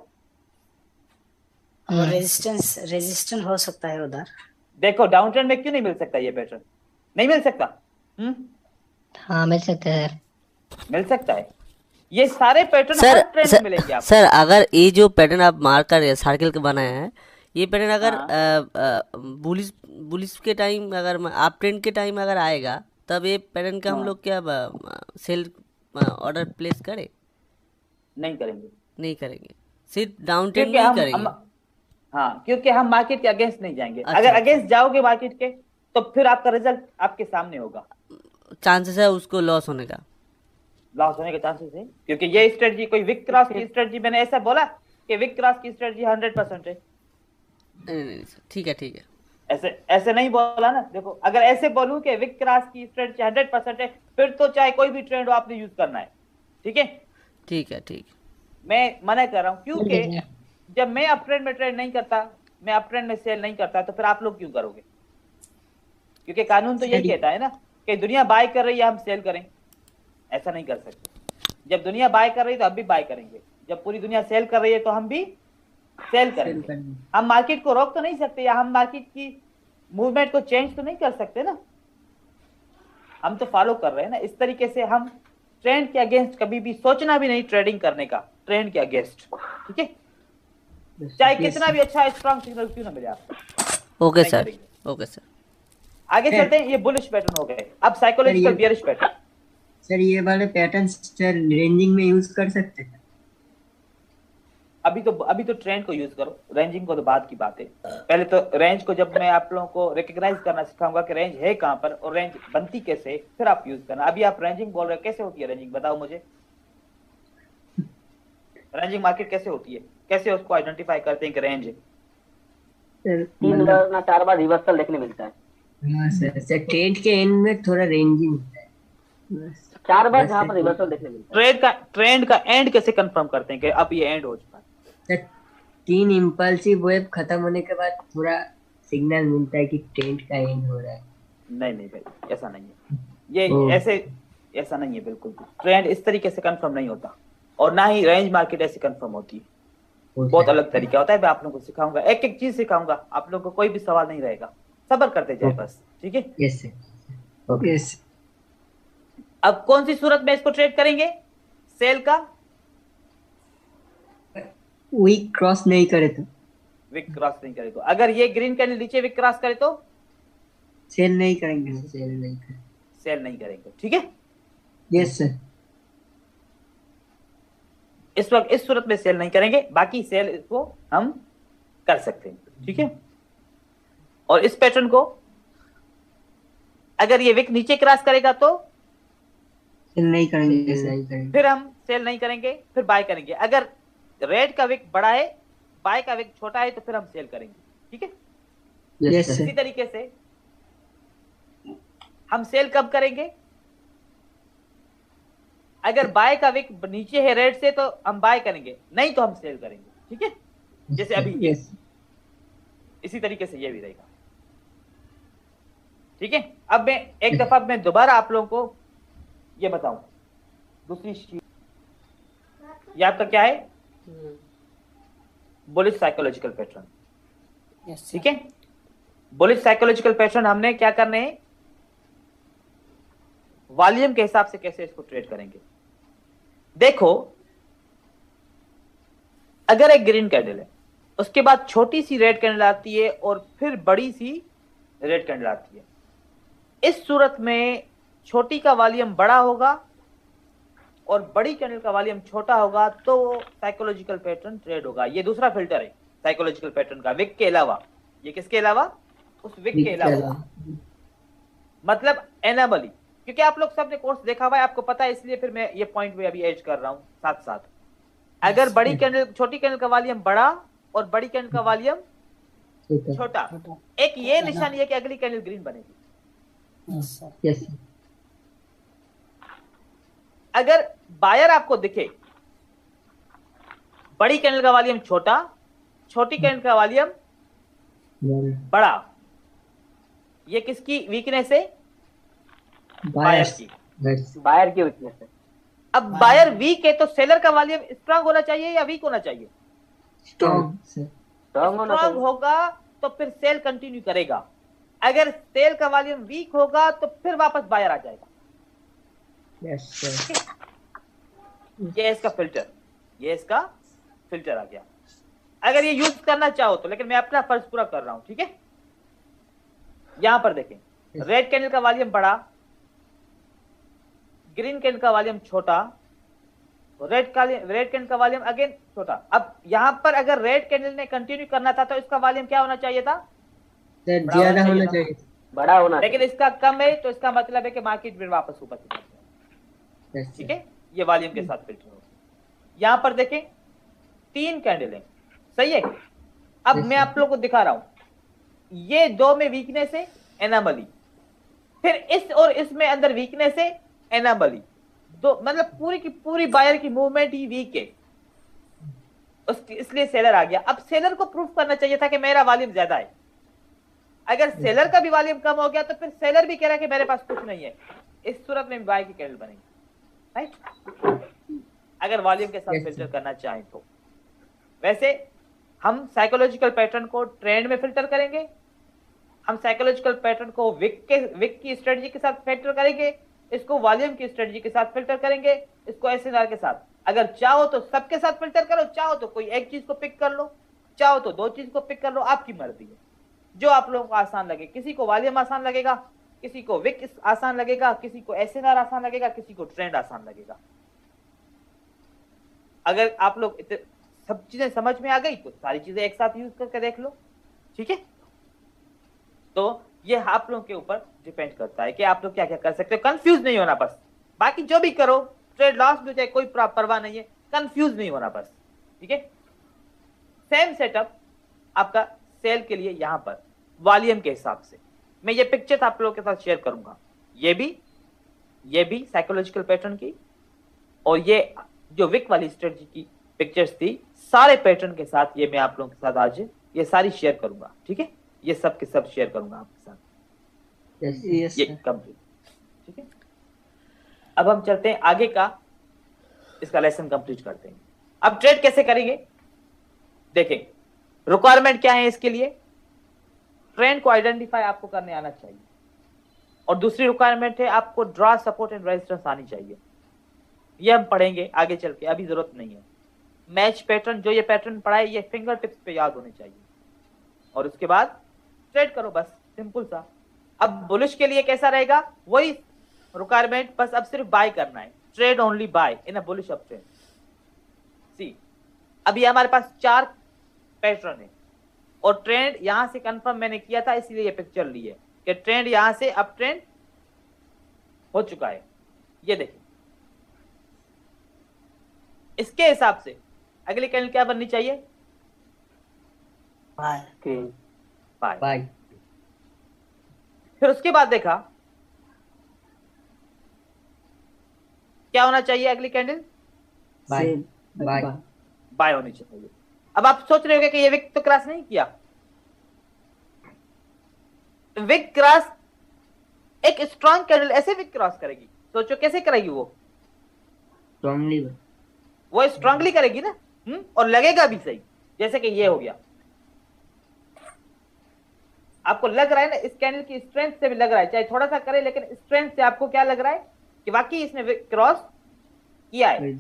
और रेजिस्टेंस हो सकता है उधर। देखो, डाउन ट्रेंड में क्यों नहीं मिल सकता ये पैटर्न? नहीं मिल सकता। हाँ मिल सकता है सर। मिल सकता है। ये सारे पैटर्न सर हर ट्रेंड में मिलेंगे आपको। सर अगर ये जो पैटर्न आप मार्क कर सर्किल के बनाए हैं, ये पैटर्न अगर हाँ। बुलिश बुलिश के टाइम अगर आप ट्रेंड के टाइम अगर आएगा तब ये पैटर्न का हम हाँ। लोग क्या सेल ऑर्डर प्लेस करें? नहीं करेंगे, नहीं करेंगे, सिर्फ डाउन ट्रेंड क्योंकि में ही हम करेंगे। हाँ, क्योंकि हम मार्केट के अगेंस्ट नहीं जाएंगे। अच्छा, अगर अच्छा। अगेंस्ट जाओगे मार्केट के तो फिर आपका रिजल्ट आपके सामने होगा, चांसेस है उसको लॉस होने का। लॉस होने के चांसेस है, क्योंकि ये स्ट्रेटजी कोई विक क्रॉस की स्ट्रेटजी, मैंने ऐसा बोला कि विक क्रॉस की स्ट्रेटजी 100% है, नहीं नहीं सर, ठीक है ठीक है। ऐसे ऐसे नहीं बोला ना। देखो, अगर ऐसे बोलूं कि विक क्रॉस की स्ट्रेटजी 100% है, फिर तो चाहे कोई भी ट्रेंड हो आपने यूज करना है, ठीक है। ठीक है ठीक है। मैं मना कर रहा हूँ, क्योंकि जब मैं अप ट्रेंड में ट्रेड नहीं करता, मैं अप ट्रेंड में सेल नहीं करता, तो फिर आप लोग क्यों करोगे? क्योंकि कानून तो यही कहता है ना कि दुनिया बाय कर रही है हम सेल करें, ऐसा नहीं कर सकते। जब दुनिया बाय कर रही है तो हम भी बाय करेंगे, जब पूरी दुनिया सेल कर रही है तो हम भी सेल करेंगे। हम मार्केट को रोक तो नहीं सकते, या हम मार्केट की मूवमेंट को चेंज तो नहीं कर सकते ना, हम तो फॉलो कर रहे हैं ना। इस तरीके से हम ट्रेंड के अगेंस्ट कभी भी सोचना भी नहीं ट्रेडिंग करने का, ट्रेंड के अगेंस्ट, ठीक है, चाहे कितना भी अच्छा स्ट्रॉन्ग सिग्नल क्यों ना मिले आपको। ओके नहीं सर, करेंगे। Okay sir. आगे चलते हैं, ये बुलिश पैटर्न हो गए, अब साइकोलॉजिकल बियरिश पैटर्न। सर ये वाले पैटर्न सर रेंजिंग में यूज कर सकते हैं? अभी तो ट्रेंड को यूज करो, रेंजिंग को तो बाद की बात है। पहले तो रेंज को, जब मैं आप लोगों को रिकॉग्नाइज करना सिखाऊंगा कि रेंज है कहां पर और रेंज बनती कैसे, फिर आप यूज करना। अभी आप रेंजिंग बोल रहे हो, कैसे होती है रेंजिंग, बताओ मुझे। रेंजिंग मार्केट कैसे होती है, कैसे उसको आइडेंटिफाई करते हैं कि रेंज है? सर 3 बार ना 4 बार रिवर्सल देखने मिलता है। हाँ सर, सर ट्रेंड के एंड में थोड़ा रेंजिंग होता है बस। 4 बार बस जहाँ सर, पर रिवर्सल देखने मिलता है। ट्रेंड का एंड कैसे कंफर्म करते हैं कि अब ये एंड हो चुका है? सर 3 इम्पल्सिव वेव खत्म होने के बाद थोड़ा सिग्नल मिलता है कि ट्रेंड का एंड हो रहा है। नहीं भाई, ऐसा नहीं है, ये ओह। ऐसा नहीं है बिल्कुल भी। ट्रेंड इस तरीके से कंफर्म नहीं होता, और ना ही रेंज मार्केट ऐसे कंफर्म होती है। बहुत अलग तरीका होता है। मैं आप लोगों को सिखाऊंगा, एक एक चीज सिखाऊंगा, आप लोगों को कोई भी सवाल नहीं रहेगा, सब्र करते जाए बस, ठीक है। Yes sir, okay sir. अब कौन सी सूरत में इसको ट्रेड करेंगे? सेल का वीक क्रॉस नहीं करे तो? विक क्रॉस नहीं करे तो। अगर ये ग्रीन कैंडल नीचे विक क्रॉस करे तो सेल नहीं करेंगे सर, सेल नहीं करेंगे। सेल नहीं करेंगे, ठीक है। Yes sir. इस वक्त इस सूरत में सेल नहीं करेंगे, बाकी सेल इसको हम कर सकते हैं, ठीक है। और इस पैटर्न को अगर ये विक नीचे क्रॉस करेगा तो सेल नहीं करेंगे, सेल नहीं करेंगे। फिर हम सेल नहीं करेंगे, फिर बाय करेंगे। अगर रेड का विक बड़ा है, बाय का विक छोटा है, तो फिर हम सेल करेंगे, ठीक है। यस इसी सर। तरीके से हम सेल कब करेंगे? अगर बाय का विक नीचे है रेड से तो हम बाय करेंगे, नहीं तो हम सेल करेंगे, ठीक है। जैसे अभी यस। इसी तरीके से ये भी रहेगा, ठीक है। अब मैं एक दफा मैं दोबारा आप लोगों को ये बताऊं, दूसरी शीट ये आपका क्या है? बुलिश साइकोलॉजिकल पैटर्न, Yes, ठीक है। बुलिश साइकोलॉजिकल पैटर्न हमने क्या करने हैं, वॉल्यूम के हिसाब से कैसे इसको ट्रेड करेंगे। देखो, अगर एक ग्रीन कैंडल है, उसके बाद छोटी सी रेड कैंडल आती है और फिर बड़ी सी रेड कैंडल आती है, इस सूरत में छोटी का वॉल्यूम बड़ा होगा और बड़ी कैंडल का वॉल्यूम छोटा होगा, तो साइकोलॉजिकल पैटर्न ट्रेड होगा। ये दूसरा फिल्टर है साइकोलॉजिकल पैटर्न का, विक के अलावा। ये किसके अलावा? उस विक के अलावा, मतलब एनामली। क्योंकि आप लोग सबने कोर्स देखा हुआ है, आपको पता है, इसलिए फिर मैं ये पॉइंट में अभी एड कर रहा हूं साथ साथ। अगर बड़ी कैंडल, छोटी कैंडल का वॉल्यूम बड़ा और बड़ी कैंडल का वॉल्यूम छोटा, एक ये निशानी है कि अगली कैंडल ग्रीन बनेगी। yes, sir. यस। अगर बायर आपको दिखे, बड़ी कैंडल का वॉल्यूम छोटा, छोटी कैंडल का वॉल्यूम बड़ा, ये किसकी वीकनेस है? बायर की। बायर की वीकनेस है। अब बायर वीक है तो सेलर का वॉल्यूम स्ट्रांग होना चाहिए या वीक होना चाहिए? Strong sir. स्ट्रांग होना स्ट्रांग चाहिए। होगा तो फिर सेल कंटिन्यू करेगा। अगर सेल का वॉल्यूम वीक होगा तो फिर वापस बायर आ जाएगा। Yes sir. ये इसका फिल्टर, ये इसका फिल्टर आ गया। अगर ये यूज करना चाहो तो, लेकिन मैं अपना फर्ज पूरा कर रहा हूं, ठीक है। यहां पर देखें, रेड कैंडल का वॉल्यूम बड़ा, ग्रीन कैंडल का वॉल्यूम छोटा, रेड कैंडल का वॉल्यूम अगेन छोटा। अब यहां पर अगर रेड कैंडल ने कंटिन्यू करना था तो इसका वॉल्यूम क्या होना चाहिए था? सर ज्यादा होना चाहिए, बड़ा होना, लेकिन इसका कम है, तो इसका मतलब है कि मार्केट में वापस ऊपर चला जाए, ठीक है। ये वॉल्यूम के साथ फिल्टर होगा। यहां पर देखें 3 कैंडल है, सही है। अब मैं आप लोगों को दिखा रहा हूं, ये 2 में वीकनेस है, एनामली, फिर इस और इसमें अंदर वीकनेस है, एनामली। तो मतलब पूरी की पूरी बायर की मूवमेंट ही वीक है, इसलिए सेलर आ गया। अब सेलर को प्रूफ करना चाहिए था कि मेरा वॉल्यूम ज्यादा है। अगर सेलर का भी वॉल्यूम कम हो गया तो फिर सेलर भी कह रहा है कि मेरे पास कुछ नहीं है, इस सूरत में बाय की कैंडल बनेगी, राइट। अगर वॉल्यूम के साथ फिल्टर करना चाहें तो। वैसे हम साइकोलॉजिकल पैटर्न को ट्रेंड में फिल्टर करेंगे, हम साइकोलॉजिकल पैटर्न को विक की स्ट्रेटजी के साथ फिल्टर करेंगे, इसको वॉल्यूम की स्ट्रेटजी के साथ फिल्टर करेंगे, इसको एसएनआर के साथ। अगर चाहो तो सबके साथ फिल्टर करो, चाहो तो कोई एक चीज को पिक कर लो, चाहो तो 2 चीज को पिक कर लो, आपकी मर्जी है, जो आप लोगों को आसान लगे। किसी को वॉल्यूम आसान लगेगा, किसी को विक आसान लगेगा, किसी को एसएनआर आसान लगेगा, किसी को ट्रेंड आसान लगेगा। अगर आप लोग सब चीजें समझ में आ गई तो सारी चीजें एक साथ यूज करके देख लो, ठीक है। तो ये आप लोगों के ऊपर डिपेंड करता है कि आप लोग क्या क्या कर सकते हो। कंफ्यूज नहीं होना बस, बाकी जो भी करो, ट्रेड लॉस भी हो जाए कोई परवाह नहीं है, कंफ्यूज नहीं होना बस, ठीक है। सेम सेटअप आपका सेल के लिए यहां पर वॉल्यूम के हिसाब से मैं ये पिक्चर आप लोगों के साथ शेयर करूंगा। ये भी साइकोलॉजिकल पैटर्न की, और ये जो विक वाली स्ट्रेटजी की पिक्चर्स थी, सारे पैटर्न के साथ ये मैं आप लोगों के साथ आज ये सारी शेयर करूंगा, ठीक है। ये सब के सब शेयर करूंगा आपके साथ, ये कंप्लीट, ठीक है। अब हम चलते हैं आगे का, इसका लेसन कंप्लीट करते हैं। अब ट्रेड कैसे करेंगे देखें। रिक्वायरमेंट क्या है इसके लिए? ट्रेंड को आइडेंटिफाई आपको करने आना चाहिए, और दूसरी रिक्वायरमेंट है आपको ड्रॉ, सपोर्ट एंड रेजिस्टेंस आनी चाहिए। ये हम पढ़ेंगे आगे चल के, अभी जरूरत नहीं है। मैच पैटर्न, जो ये पैटर्न पढ़ा है, ये फिंगर टिप्स पे याद होने चाहिए, और उसके बाद ट्रेड करो, बस सिंपल सा। अब बुलिश के लिए कैसा रहेगा? वही रिक्वायरमेंट, बस अब सिर्फ बाय करना है, trade only buy in a bullish up trend. See, अभी हमारे पास 4 पैटर्न है, और ट्रेंड यहां से कंफर्म मैंने किया था, इसलिए ये पिक्चर ली है कि ट्रेंड यहां से अप ट्रेंड हो चुका है। ये देखिए, इसके हिसाब से अगली कैंडल क्या बननी चाहिए? बाय। फिर उसके बाद देखा क्या होना चाहिए? अगली कैंडल बाय होनी चाहिए। अब आप सोच रहे होंगे कि ये विक तो क्रॉस नहीं किया। विक क्रॉस, एक स्ट्रॉन्ग कैंडल ऐसे विक क्रॉस करेगी, सोचो कैसे करेगी वो स्ट्रांगली करेगी ना, और लगेगा भी सही, जैसे कि ये हो गया। आपको लग रहा है ना, इस कैंडल की स्ट्रेंथ से भी लग रहा है, चाहे थोड़ा सा करे, लेकिन स्ट्रेंथ से आपको क्या लग रहा है कि वाकई इसने क्रॉस किया है,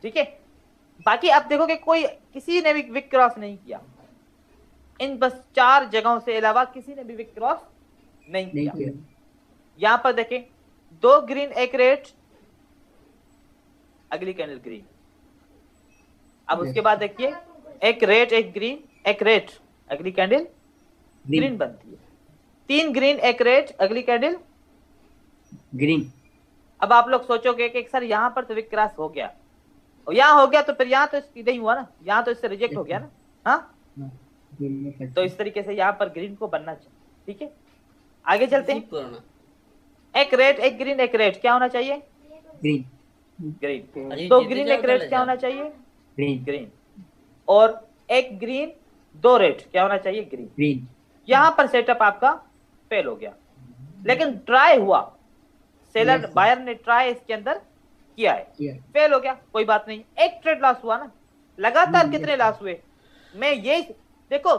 ठीक है। बाकी आप देखोगे कोई किसी ने भी विक क्रॉस नहीं किया, इन बस 4 जगहों से अलावा किसी ने भी विक क्रॉस नहीं किया। यहां पर देखें, 2 ग्रीन 1 रेड, अगली कैंडल ग्रीन। अब उसके बाद देखिए, 1 रेड 1 ग्रीन 1 रेड, अगली कैंडल ग्रीन बनती है। 3 ग्रीन 1 रेड, अगली कैंडल ग्रीन। अब आप लोग सोचोगे कि सर यहाँ पर तो विक क्रॉस हो गया, और यहाँ हो गया, तो फिर यहाँ तो नहीं हुआ ना, यहाँ तो इससे रिजेक्ट हो गया ना। हाँ, तो इस तरीके से यहाँ पर ग्रीन को बनना चाहिए, ठीक है। आगे चलते हैं। 1 रेड 1 ग्रीन 1 रेड, क्या होना चाहिए? ग्रीन। तो ग्रीन 1 रेड क्या होना चाहिए? ग्रीन। और 1 ग्रीन 2 रेड, क्या होना चाहिए? ग्रीन। यहां पर सेटअप आपका फेल हो गया, लेकिन ट्राई हुआ, सेलर बायर ने ट्राई इसके अंदर किया है, फेल हो गया, कोई बात नहीं। 1 ट्रेड लॉस हुआ ना, लगातार कितने लॉस हुए? मैं ये देखो,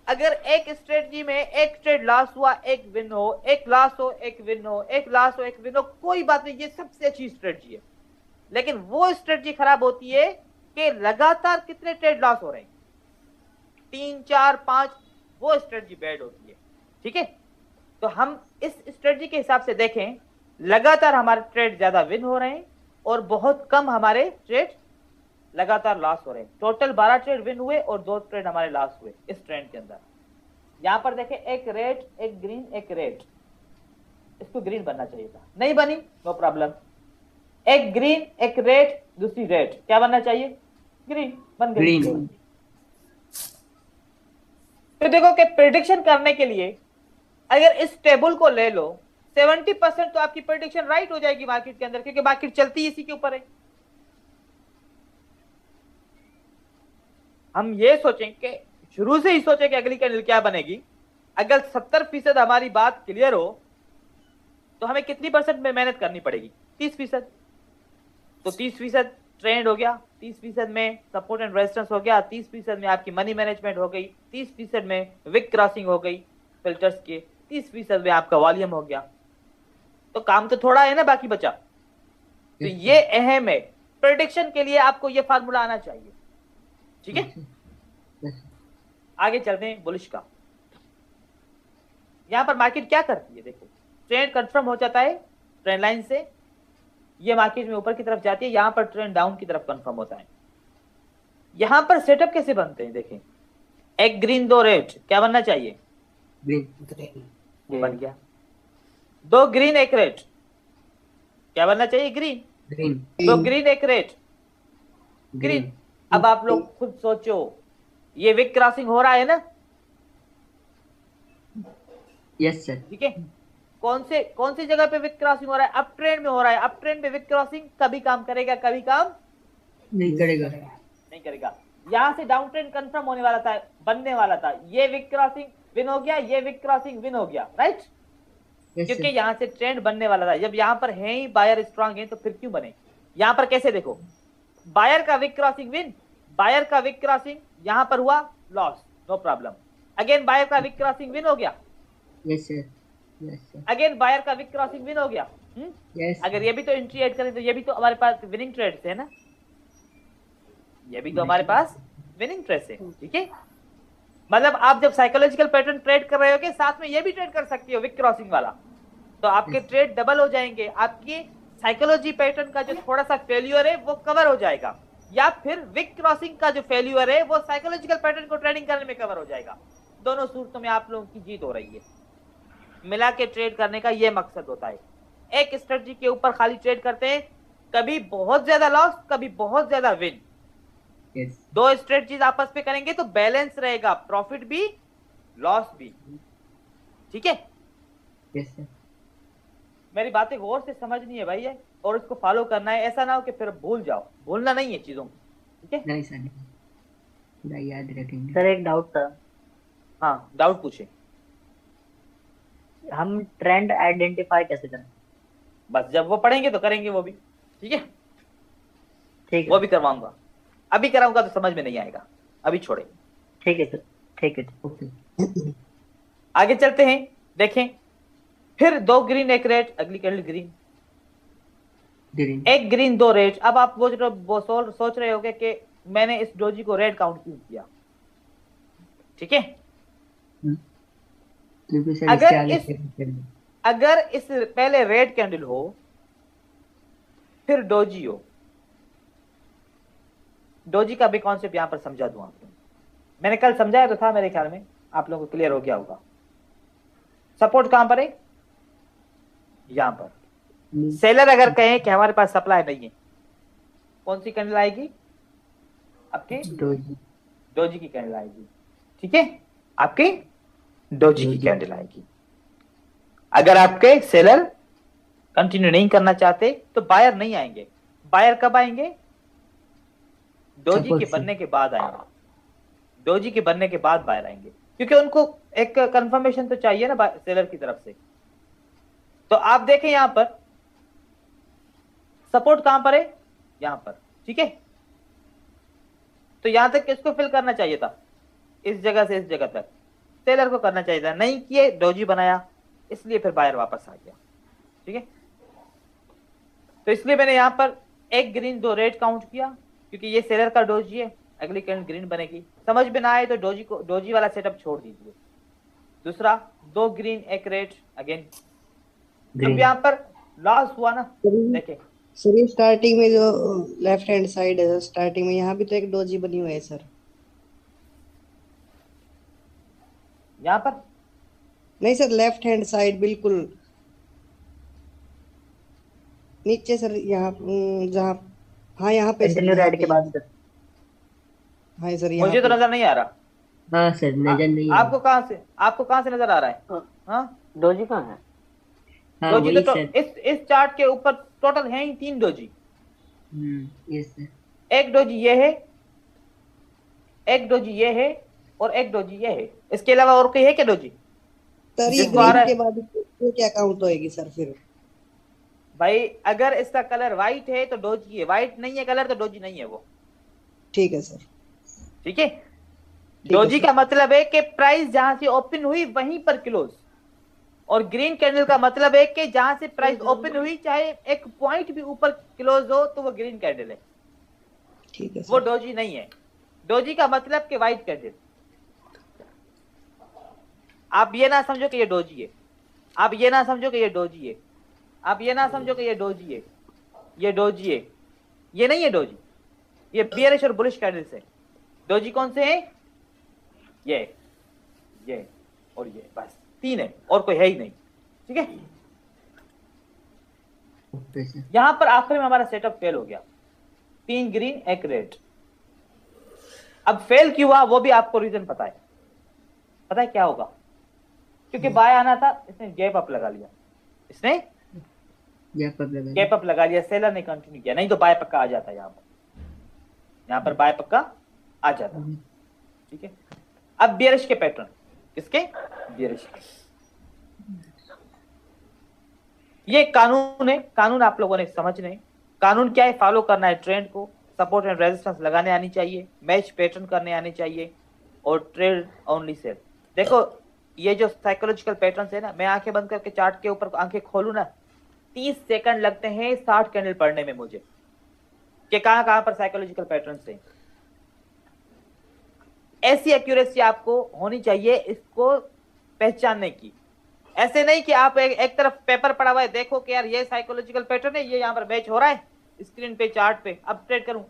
अगर एक स्ट्रेटजी में 1 ट्रेड लॉस हुआ 1 विन हो, 1 लॉस हो 1 विन हो, 1 लॉस हो 1 विन हो, कोई बात नहीं, ये सबसे अच्छी स्ट्रेटजी है। लेकिन वो स्ट्रेटजी खराब होती है कि लगातार कितने ट्रेड लॉस हो रहे हैं, 3 4 5, वो स्ट्रेटजी बैड होती है। ठीक है, तो हम इस स्ट्रेटजी के हिसाब से देखें, लगातार हमारे ट्रेड ज्यादा विन हो रहे हैं और बहुत कम हमारे ट्रेड लगातार लॉस हो रहे हैं। टोटल 12 ट्रेड विन हुए और 2 ट्रेड हमारे लॉस हुए इस ट्रेंड के अंदर। यहां पर देखें, एक रेड, एक ग्रीन, एक रेड, इसको ग्रीन बनना चाहिए था, नहीं बनी, नो प्रॉब्लम। एक ग्रीन, एक रेड, दूसरी रेड, क्या बनना चाहिए? ग्रीन, बन गई। ग्रीन। तो देखो कि प्रिडिक्शन करने के लिए अगर इस टेबल को ले लो, 70% तो आपकी प्रिडिक्शन राइट हो जाएगी मार्केट के अंदर, क्योंकि मार्केट चलती इसी के ऊपर है। हम ये सोचें कि शुरू से ही सोचें कि अगली कैंडल क्या बनेगी। अगर 70% हमारी बात क्लियर हो तो हमें कितनी परसेंट में मेहनत करनी पड़ेगी? 30%। तो 30% ट्रेंड हो गया, 30% में सपोर्ट एंड रेजिस्टेंस हो गया, 30% में आपकी मनी मैनेजमेंट हो गई, 30% में विक क्रॉसिंग हो गई फिल्टर्स के, 30% में आपका वॉल्यूम हो गया। तो काम तो थोड़ा है ना बाकी बचा। तो ये अहम है, प्रेडिक्शन के लिए आपको ये फार्मूला आना चाहिए। ठीक है, आगे चलते हैं बुलिश का। यहां पर मार्केट क्या करती है, देखो ट्रेंड कंफर्म हो जाता है ट्रेंड लाइन से, ये मार्केट में ऊपर की तरफ जाती है, यहां पर ट्रेंड डाउन की तरफ कंफर्म होता है। यहां पर सेटअप कैसे बनते हैं, देखें, एक ग्रीन, 2 रेड, क्या बनना चाहिए? ग्रीन बन गया। 2 ग्रीन, 1 रेड, क्या बनना चाहिए? Green. Green 2 green, 1 red, green. अब आप लोग खुद सोचो, ये विक क्रॉसिंग हो रहा है ना? Yes sir. ठीक है, कौन सी जगह पे विक क्रॉसिंग हो रहा है? अप ट्रेंड में हो रहा है। अप ट्रेंड में विक क्रॉसिंग कभी काम करेगा, कभी काम नहीं करेगा। नहीं करेगा। यहां से डाउन ट्रेंड कंफर्म होने वाला था, बनने वाला था, ये विक क्रॉसिंग विन हो गया, ये विक क्रॉसिंग विन हो गया, राइट? क्योंकि यहां से ट्रेंड बनने वाला था। जब यहां पर है ही बायर स्ट्रांग है तो फिर क्यों बने? यहां पर कैसे देखो, बायर का विक क्रॉसिंग विन, बायर का विक क्रॉसिंग यहां पर हुआ loss, no problem. Again buyer का विक क्रॉसिंग विन हो गया, yes sir, yes sir. Again buyer का विक क्रॉसिंग विन हो गया। यस। अगर ये भी तो एंट्री ऐड करें तो ये भी तो हमारे पास विनिंग ट्रेड्स है ना, ये भी तो हमारे पास विनिंग ट्रेड्स है। ठीक है, मतलब आप जब साइकोलॉजिकल पैटर्न ट्रेड कर रहे हो, साथ में ये भी ट्रेड कर सकती हो विक क्रॉसिंग वाला, तो आपके ट्रेड डबल हो जाएंगे। आपकी साइकोलॉजी पैटर्न का जो थोड़ा सा फेल्यूर है वो कवर हो जाएगा, या फिर विक क्रॉसिंग का जो फेल्यूर है वो साइकोलॉजिकल पैटर्न को ट्रेडिंग करने में कवर हो जाएगा। दोनों सूरतों में आप लोगों की जीत हो रही है। मिला के ट्रेड करने का ये मकसद होता है। एक स्ट्रेटजी के ऊपर खाली ट्रेड करते हैं, कभी बहुत ज्यादा लॉस, कभी बहुत ज्यादा विन। यस। 2 स्ट्रेटजीज आपस में करेंगे तो बैलेंस रहेगा, प्रॉफिट भी लॉस भी। ठीक है, यस सर। मेरी बातें गौर से समझनी है भाई, और इसको फॉलो करना है। ऐसा ना हो कि फिर भूल जाओ, भूलना नहीं है चीजों को। ठीक है, नहीं सर, नहीं याद रखेंगे। सर एक डाउट था, हाँ डाउट पूछे। हम ट्रेंड आइडेंटिफाई कैसे करें? बस जब वो पढ़ेंगे तो करेंगे वो भी। ठीक है, ठीक वो है, भी करवाऊंगा, अभी कराऊंगा तो समझ में नहीं आएगा, अभी छोड़े। ठीक है सर, ठीक है। ओके। आगे चलते हैं, देखें, फिर 2 ग्रीन, 1 रेड, अगली candle green, green. 1 green, 2 red. अब आप वो सोच रहे होगे कि मैंने इस डोजी को रेड काउंट क्यों किया। ठीक है, क्योंकि सर अगर इसके आगे इस अगर इस पहले रेड कैंडल हो फिर डोजी हो, डोजी का भी कॉन्सेप्ट यहां पर समझा दूं आपको। मैंने कल समझाया तो था, मेरे ख्याल में आप लोगों को क्लियर हो गया होगा। सपोर्ट कहां पर है? यहां पर। सेलर अगर कहें कि हमारे पास सप्लाई नहीं है, कौन सी कैंडल आएगी? आपकी डोजी की कैंडल आएगी। ठीक है, आपकी डोजी की कैंडल आएगी। अगर आपके सेलर कंटिन्यू नहीं करना चाहते तो बायर नहीं आएंगे। बायर कब आएंगे? डोजी के बनने के बाद आएंगे। डोजी के बनने के बाद बायर आएंगे, क्योंकि उनको एक कंफर्मेशन तो चाहिए ना सेलर की तरफ से। तो आप देखें यहां पर सपोर्ट कहां पर है? यहां पर। ठीक है, तो यहां तक किसको फिल करना चाहिए था? इस जगह से इस जगह तक सेलर को करना चाहिए था, नहीं किए, डोजी बनाया, इसलिए फिर बायर वापस आ गया। ठीक है, तो इसलिए मैंने यहां पर 1 ग्रीन 2 रेड काउंट किया, क्योंकि ये सेलर का डोजी है, अगली कैंडल ग्रीन बनेगी। समझ में ना आए तो डोजी वाला सेटअप छोड़ दीजिए। दूसरा 2 ग्रीन 1 रेड अगेन। अब यहाँ पर लॉस हुआ ना, देखें सर ये स्टार्टिंग में जो लेफ्ट हैंड साइड है, स्टार्टिंग में यहाँ भी तो एक डोजी बनी हुई है सर। यहाँ पर नहीं सर, लेफ्ट हैंड साइड बिल्कुल नीचे सर, यहाँ जहाँ, हाँ यहाँ पे कंटिन्यू रेड के बाद सर। हाँ सर मुझे तो नजर नहीं आ रहा। हाँ सर नजर नहीं आ आपको कहाँ से नजर आ रहा है? हाँ डोजी कहाँ है? हाँ, डोजी वही तो सर। इस चार्ट के ऊपर टोटल है ही 3 डोजी। Yes sir. एक डोजी ये है, एक डोजी ये है और एक डोजी ये है। इसके अलावा और कोई है क्या डोजी? सर ये ग्रीन के बाद ये क्या काउंट होएगी सर फिर? भाई अगर इसका कलर व्हाइट है तो डोजी है, व्हाइट नहीं है कलर तो डोजी नहीं है वो। ठीक है सर। ठीक है, डोजी का मतलब है कि प्राइस जहां से ओपन हुई वहीं पर क्लोज, और ग्रीन कैंडल का मतलब है कि जहां से प्राइस ओपन हुई चाहे एक पॉइंट भी ऊपर क्लोज हो तो वो ग्रीन कैंडल है। ठीक है सर। वो डोजी नहीं है। डोजी का मतलब कि व्हाइट कैंडल। आप ये ना समझो कि ये डोजी है, आप ये ना समझो कि ये डोजी है, आप ये ना समझो कि ये डोजी है, ये डोजी है, ये नहीं है डोजी, ये बियरिश और बुलिश कैंडल्स है। डोजी कौन से हैं? ये और ये, बस 3 है और कोई है ही नहीं। ठीक है, यहां पर आखिर में हमारा सेटअप फेल हो गया, 3 ग्रीन 1 रेड। अब फेल क्यों हुआ वो भी आपको रीजन पता है क्या होगा? क्योंकि बाय आना था, इसने गैप अप लगा लिया, इसने गैप अप लगा लिया, सेलर ने कंटिन्यू किया, नहीं तो बाय पक्का आ जाता, यहाँ पर बाय पक्का आ जाता। ठीक है, अब बियरिश के पैटर्न, किसके? बियरिश के। ये कानून है, कानून आप लोगों ने समझना है। कानून क्या है? फॉलो करना है ट्रेंड को, सपोर्ट एंड रेजिस्टेंस लगाने आनी चाहिए, मैच पैटर्न करने आने चाहिए, और ट्रेड ओनली सेल। देखो ये जो साइकोलॉजिकल पैटर्न्स है ना, मैं आंखें बंद करके चार्ट के ऊपर आंखें खोलूं ना, 30 सेकंड लगते हैं 60 कैंडल पढ़ने में मुझे, कि कहां पर साइकोलॉजिकल पैटर्न्स हैं। ऐसी एक्यूरेसी आपको होनी चाहिए इसको पहचानने की। ऐसे नहीं कि आप एक तरफ पेपर पढ़ा हुआ है, देखो कि यार ये साइकोलॉजिकल पैटर्न है, ये यहाँ पर मैच हो रहा है स्क्रीन पे, चार्ट पे, अब ट्रेड करूं,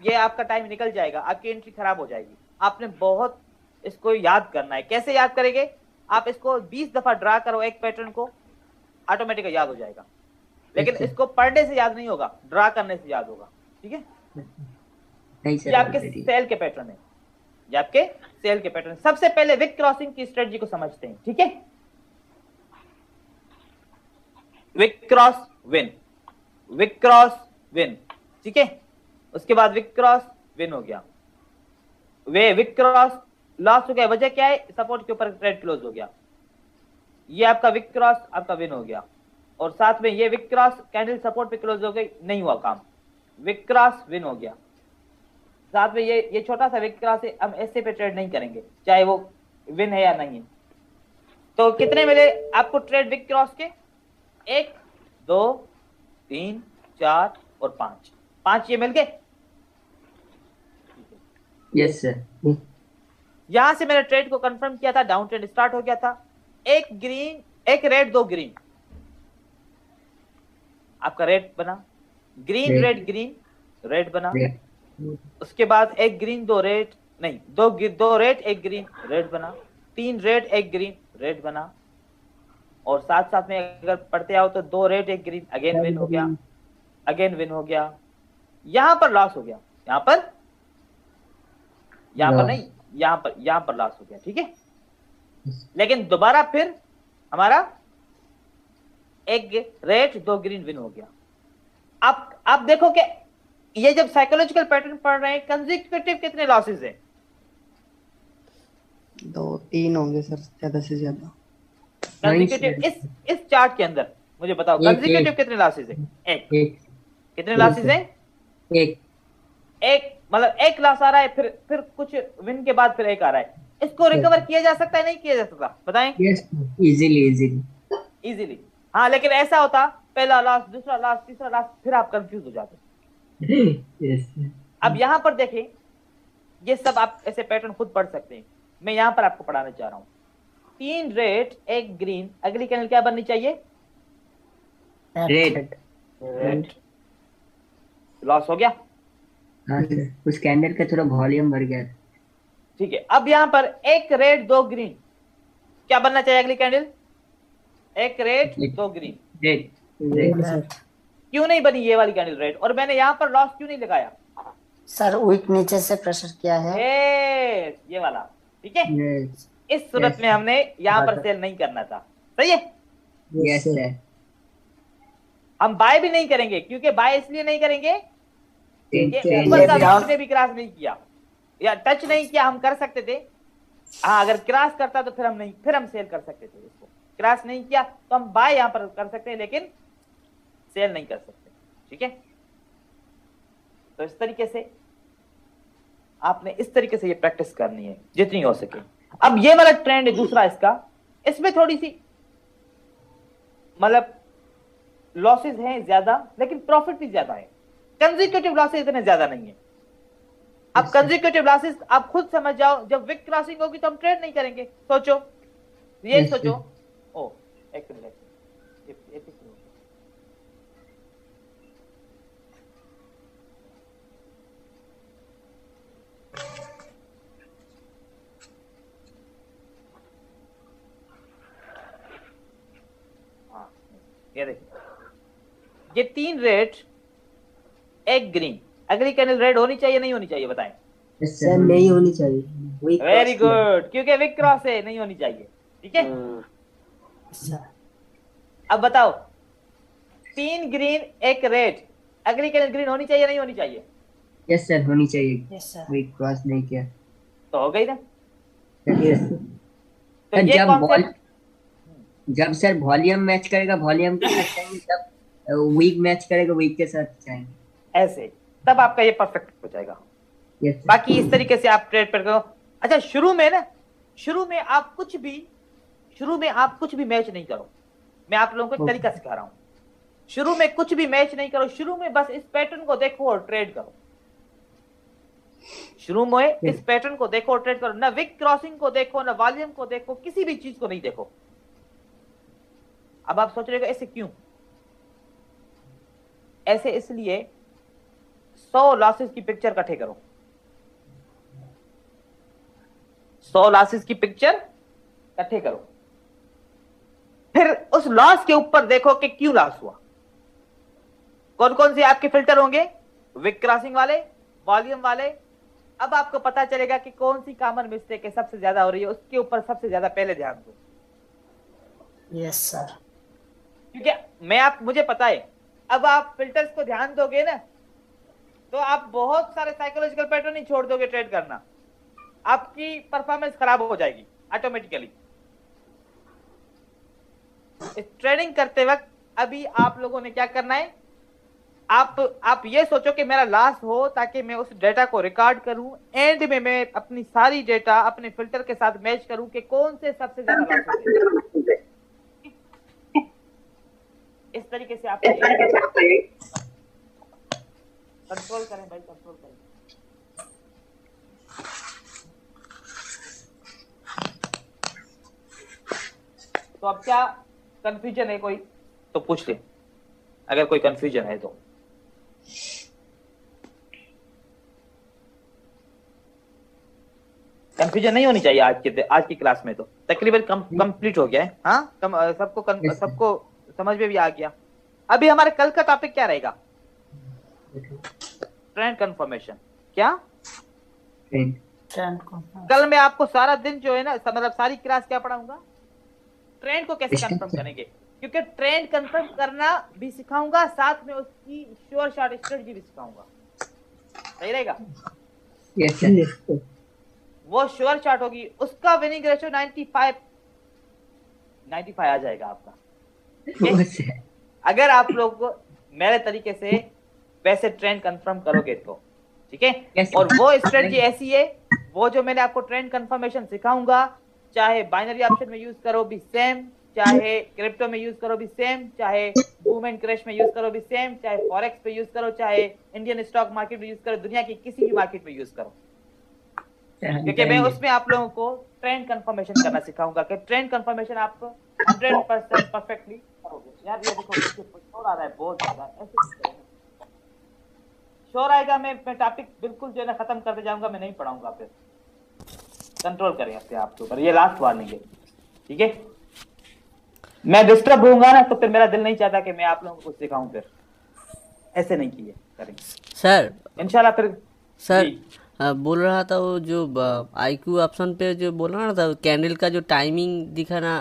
ये आपका टाइम निकल जाएगा, आपकी एंट्री खराब हो जाएगी। आपने बहुत इसको याद करना है। कैसे याद करेंगे? आप इसको 20 दफा ड्रा करो एक पैटर्न को, ऑटोमेटिकली याद हो जाएगा। लेकिन इसको पढ़ने से याद नहीं होगा, ड्रा करने से याद होगा। ठीक है, ये आपके सेल के पैटर्न है, ये आपके सेल के पैटर्न। सबसे पहले विक क्रॉसिंग की स्ट्रेटजी को समझते हैं। ठीक है, wick cross win, wick cross win. ठीक है, उसके बाद विक क्रॉस विन हो गया, वे विक क्रॉस लॉस हो गया। वजह क्या है? सपोर्ट के ऊपर ट्रेड क्लोज हो गया। ये आपका विक क्रॉस आपका विन हो गया, और साथ में ये विक क्रॉस कैंडल सपोर्ट पे क्लोज हो गई, नहीं हुआ काम, विक क्रॉस विन हो गया। साथ में ये छोटा सा विक क्रॉस है, हम ऐसे पे ट्रेड नहीं करेंगे चाहे वो विन है या नहीं है। तो कितने मिले आपको ट्रेड विक क्रॉस के? 1 2 3 4 और 5 ये मिल गए। Yes sir. यहां से मैंने ट्रेड को कंफर्म किया था, डाउन ट्रेंड स्टार्ट हो गया था। 1 ग्रीन 1 रेड 2 ग्रीन, आपका रेड बना, ग्रीन रेड ग्रीन रेड बना। उसके बाद 1 ग्रीन 2 रेड, नहीं 2 रेड 1 ग्रीन रेड बना, 3 रेड 1 ग्रीन रेड बना, और साथ साथ में अगर पढ़ते आओ तो 2 रेड 1 ग्रीन अगेन विन हो गया, अगेन विन हो गया। यहां पर लॉस हो गया, यहां पर नहीं, यहां पर लॉस हो गया। ठीक है, लेकिन दोबारा फिर हमारा 1 रेड 2 ग्रीन विन हो गया। आप देखो कि ये जब साइकोलॉजिकल पैटर्न पढ़ रहे हैं, कंसेक्यूटिव कितने लॉसेस हैं? 2-3 होंगे सर, ज्यादा से ज्यादा। कंसेक्यूटिव इस चार्ट के अंदर मुझे बताओ, कंसेक्यूटिव कितने लॉसेस हैं? 1। कितने लॉसेस हैं? 1 मतलब 1 लॉस आ रहा है, फिर कुछ विन के बाद फिर 1 आ रहा है। इसको रिकवर किया जा सकता है, नहीं किया जा सकता? बताएं। Yes, easily. हाँ, लेकिन ऐसा होता पहला लॉस, दूसरा लॉस, तीसरा लॉस, फिर आप कंफ्यूज हो जाते। यस। अब यहाँ पर देखें, ये सब आप ऐसे पैटर्न खुद पढ़ सकते हैं, मैं यहाँ पर आपको पढ़ाना चाह रहा हूँ। 3 रेड 1 ग्रीन, अगली कैंडल क्या बननी चाहिए? रेड। लॉस हो गया। हाँ सर, उस कैंडल का थोड़ा वॉल्यूम बढ़ गया। ठीक है, अब यहाँ पर 1 रेड 2 ग्रीन, क्या बनना चाहिए अगली कैंडल? 1 red 2 green. रेड। क्यों नहीं बनी ये वाली कैंडल रेड? और मैंने यहाँ पर लॉस क्यों नहीं लगाया? सर विक नीचे से प्रेशर किया है। ये वाला, ठीक है। इस सूरत में हमने यहाँ पर सेल नहीं करना था, सही है। Yes sir. हम बाय भी नहीं करेंगे, क्योंकि बाय इसलिए नहीं करेंगे ट्रेंड ऊपर का विक ने भी क्रॉस नहीं किया या टच नहीं किया। हम कर सकते थे, हाँ, अगर क्रॉस करता तो फिर हम सेल कर सकते थे। इसको क्रॉस नहीं किया तो हम बाय यहाँ पर कर सकते हैं, लेकिन सेल नहीं कर सकते, ठीक है। तो इस तरीके से आपने इस तरीके से ये प्रैक्टिस करनी है जितनी हो सके। अब ये वाला ट्रेंड है दूसरा इसका, इसमें थोड़ी सी मतलब लॉसेस हैं ज्यादा, लेकिन प्रॉफिट भी ज्यादा है। कंसेक्यूटिव लॉसेस इतने ज्यादा नहीं है। अब कंसेक्यूटिव लॉसेस आप खुद समझ जाओ, जब विक क्रॉसिंग होगी तो हम ट्रेड नहीं करेंगे। सोचो, ये सोचो। ओ एक मिनट, ये देखिए, ये 3 रेड 1 ग्रीन, अगली कैंडल रेड होनी चाहिए नहीं होनी चाहिए? बताएं। सर नहीं होनी चाहिए। वेरी गुड, क्योंकि विक क्रॉस है, नहीं होनी चाहिए, ठीक है। अब बताओ, 3 ग्रीन 1 रेड, अगली कैंडल ग्रीन होनी चाहिए नहीं होनी चाहिए? यस सर, होनी चाहिए। Yes sir. विक क्रॉस नहीं किया तो हो गई ना। तो जब सर वॉल्यूम मैच करेगा वॉल्यूम के साथ जाएंगे, तब वीक मैच करेगा वीक के साथ जाएंगे, ऐसे तब आपका ये परफेक्ट हो जाएगा। yes, बाकी इस तरीके से आप ट्रेड पर करो। अच्छा, शुरू में आप कुछ भी मैच नहीं करो। मैं आप लोगों को एक तरीका सिखा रहा हूं। शुरू में कुछ भी मैच नहीं करो, शुरू में बस इस पैटर्न को देखो और ट्रेड करो। शुरू में इस पैटर्न को देखो और ट्रेड करो, ना विक क्रॉसिंग को देखो, ना वॉल्यूम को देखो, किसी भी चीज को नहीं देखो। अब आप सोच रहे हो ऐसे क्यों? ऐसे इसलिए 100 लॉसेस की पिक्चर इकट्ठे करो, 100 लॉसेस की पिक्चर इकट्ठे करो, फिर उस लॉस के ऊपर देखो कि क्यों लॉस हुआ। कौन कौन से आपके फिल्टर होंगे? विक क्रॉसिंग वाले, वॉल्यूम वाले। अब आपको पता चलेगा कि कौन सी कॉमन मिस्टेक है सबसे ज्यादा हो रही है, उसके ऊपर सबसे ज्यादा पहले ध्यान दो। Yes sir. क्योंकि मुझे पता है, अब आप फिल्टर्स को ध्यान दोगे ना, तो आप बहुत सारे साइकोलॉजिकल पैटर्न ही छोड़ दोगे ट्रेड करना, आपकी परफॉर्मेंस खराब हो जाएगी ऑटोमेटिकली। इस ट्रेडिंग करते वक्त अभी आप लोगों ने क्या करना है, आप ये सोचो कि मेरा लॉस हो ताकि मैं उस डेटा को रिकॉर्ड करूं, एंड में मैं अपनी सारी डेटा अपने फिल्टर के साथ मैच करूं कि कौन से सबसे ज्यादा लॉस हो। इस तरीके से आप कंट्रोल करें भाई, कंट्रोल करें। तो अब क्या कंफ्यूजन है कोई तो पूछ ले, अगर कोई कंफ्यूजन है तो। कंफ्यूजन नहीं होनी चाहिए आज की क्लास में, तो तकरीबन कंप्लीट हो गया है। हाँ, सबको समझ में भी आ गया। अभी हमारे कल का टॉपिक क्या रहेगा? Trend confirmation. क्या कल मैं आपको सारा दिन जो है ना, मतलब सारी क्लास क्या पढ़ाऊंगा? ट्रेंड को कैसे कंफर्म करेंगे, क्योंकि ट्रेंड कंफर्म करना भी सिखाऊंगा, साथ में उसकी श्योर शॉट स्ट्रेटजी भी सिखाऊंगा। सही रहेगा? वो श्योर शॉट होगी, उसका विनिंग रेशियो 95 आ जाएगा आपका। अगर आप लोग मेरे तरीके से वैसे ट्रेंड कंफर्म करोगे तो, ठीक है। और वो स्ट्रेटजी ऐसी है, वो जो मैंने आपको ट्रेंड कंफर्मेशन सिखाऊंगा, चाहे बाइनरी ऑप्शन में यूज करो भी सेम, चाहे क्रिप्टो में यूज करो भी सेम, चाहे बूम एंड क्रैश में यूज करो भी सेम, चाहे फॉरेक्स पे यूज करो, चाहे इंडियन स्टॉक मार्केट में यूज करो, दुनिया की किसी भी मार्केट में यूज करो, क्योंकि मैं उसमें आप लोगों को ट्रेंड कंफर्मेशन करना सिखाऊंगा कि ट्रेंड कंफर्मेशन आप 100% परफेक्टली करोगे। यार ये देखो शोर आ रहा है बहुत ज्यादा, ऐसे शोर आएगा मैं टॉपिक बिल्कुल जो है ना खत्म करते जाऊंगा, मैं नहीं पढ़ाऊंगा, फिर कंट्रोल करें अपने आप के ऊपर, ये लास्ट वार्निंग है, ठीक है? मैं डिस्टर्ब होऊंगा ना तो फिर मेरा दिल नहीं चाहता कि मैं आप लोगों को कुछ सिखाऊं, फिर ऐसे नहीं किए करेंगे सर। इंशाल्लाह। फिर सर बोल रहा था वो जो IQ ऑप्शन पे जो बोल रहा था कैंडल का जो टाइमिंग दिखा ना,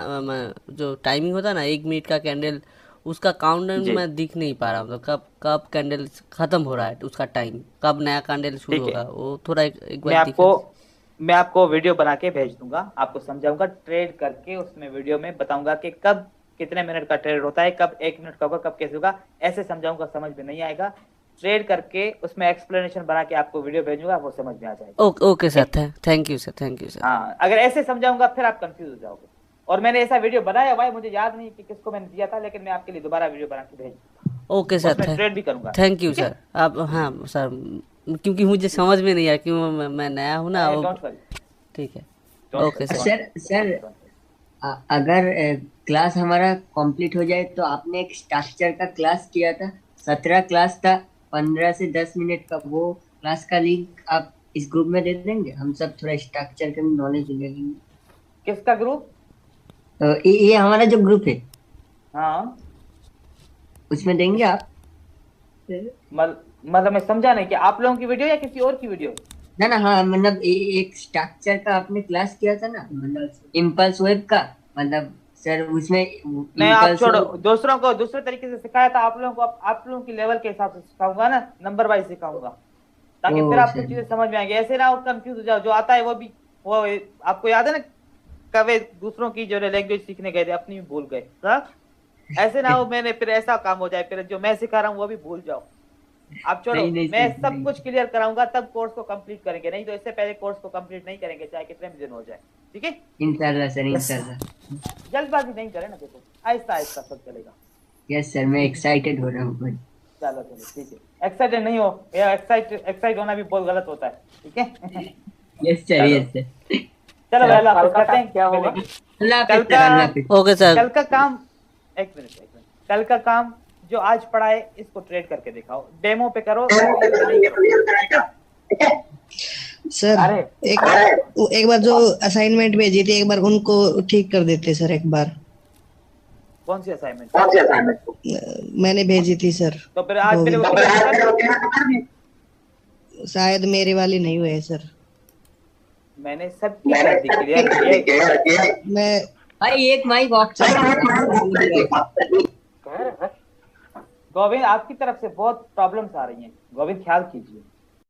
जो टाइमिंग होता ना 1 मिनट का कैंडल, उसका काउंटडाउन मैं दिख नहीं पा रहा हूँ, तो कब कैंडल खत्म हो रहा है, उसका टाइम कब नया कैंडल शुरू होगा, वो थोड़ा एक बार मैं आपको वीडियो बना के भेज दूंगा, आपको समझाऊंगा ट्रेड करके, उसमें वीडियो में बताऊंगा कि कब कितने मिनट का ट्रेड होता है, कब 1 मिनट का होगा, कब कैसे होगा, ऐसे समझाऊंगा, समझ में नहीं आएगा। ट्रेड करके उसमें एक्सप्लेनेशन बना के आपको वीडियो भेजूंगा, वो समझ में आ जाएगा। Okay sir, thank you sir, thank you sir. हाँ, अगर ऐसे समझाऊंगा फिर आप कंफ्यूज हो जाओगे। और मैंने ऐसा वीडियो बनाया हुआ है, मुझे याद नहीं कि किसको मैंने दिया था, लेकिन मैं आपके लिए दोबारा वीडियो बना के भेज दूंगा। ओके सर, ट्रेड भी करूंगा। Thank you sir. आप हाँ सर, क्योंकि मुझे समझ में नहीं आया, क्यों मैं नया हूँ ना। ठीक है, ओके सर। सर अगर क्लास हमारा कंप्लीट हो जाए तो आपने एक स्ट्रक्चर का क्लास किया था, 17 क्लास था, 15 से 10 मिनट का, वो क्लास का लिंक आप इस ग्रुप में दे देंगे? हम सब थोड़ा स्ट्रक्चर का नॉलेज ले लेंगे। किसका ग्रुप? ये हमारा जो ग्रुप है, हाँ, उसमें देंगे आप? मतलब मैं समझा नहीं कि आप लोगों की वीडियो या किसी और की वीडियो? ना हाँ, मतलब एक स्ट्रक्चर का आपने क्लास किया था ना, मतलब इम्पल्स वेब का, मतलब सर उसमें नहीं, आप छोड़ो, दूसरों को दूसरे तरीके से सिखाया था, आप लोगों को आप लोगों की लेवल के हिसाब से सिखाऊंगा ना, नंबर वाइज सिखाऊंगा, ताकि फिर आपको चीजें समझ में आएंगी, ऐसे ना हो कंफ्यूज हो जाओ। जो आता है वो आपको याद है ना, कभी दूसरों की जो लैंग्वेज सीखने गए थे अपनी भी भूल गए, ऐसे ना हो मैंने फिर ऐसा काम हो जाए, फिर जो मैं सिखा रहा हूँ वो भी भूल जाओ। आप छोड़ो, मैं सब कुछ क्लियर कराऊंगा, तब कोर्स को कंप्लीट करेंगे, नहीं तो इससे पहले कोर्स को कंप्लीट नहीं करेंगे, चाहे कितने भी दिन हो जाए, ठीक है? इंशाल्लाह सर, इंशाल्लाह। जल्दबाजी नहीं करें ना, देखो आहिस्ता आहिस्ता सब चलेगा। यस सर, मैं एक्साइटेड हो रहा हूँ। चलो ठीक है, एक्साइटेड नहीं हो, एक्साइट होना भी बहुत गलत होता है, ठीक है? Yes sir, yes sir. चलो अल्लाह हाफ़िज़ करते हैं, क्या होगा ओके सर। कल का काम, एक मिनट, कल का काम जो आज पढ़ा है इसको ट्रेड करके दिखाओ, डेमो पे करो। सर एक बार जो असाइनमेंट भेजी थी, एक बार उनको ठीक कर देते सर, एक बार। कौन सी असाइनमेंट? मैंने भेजी थी सर। तो फिर आज शायद मेरे वाली नहीं हुए सर। मैंने सब क्लियर किया। मैं भाई एक माइक ऑफ गोविंद, आपकी तरफ से बहुत प्रॉब्लम्स आ रही हैं, गोविंद ख्याल कीजिए।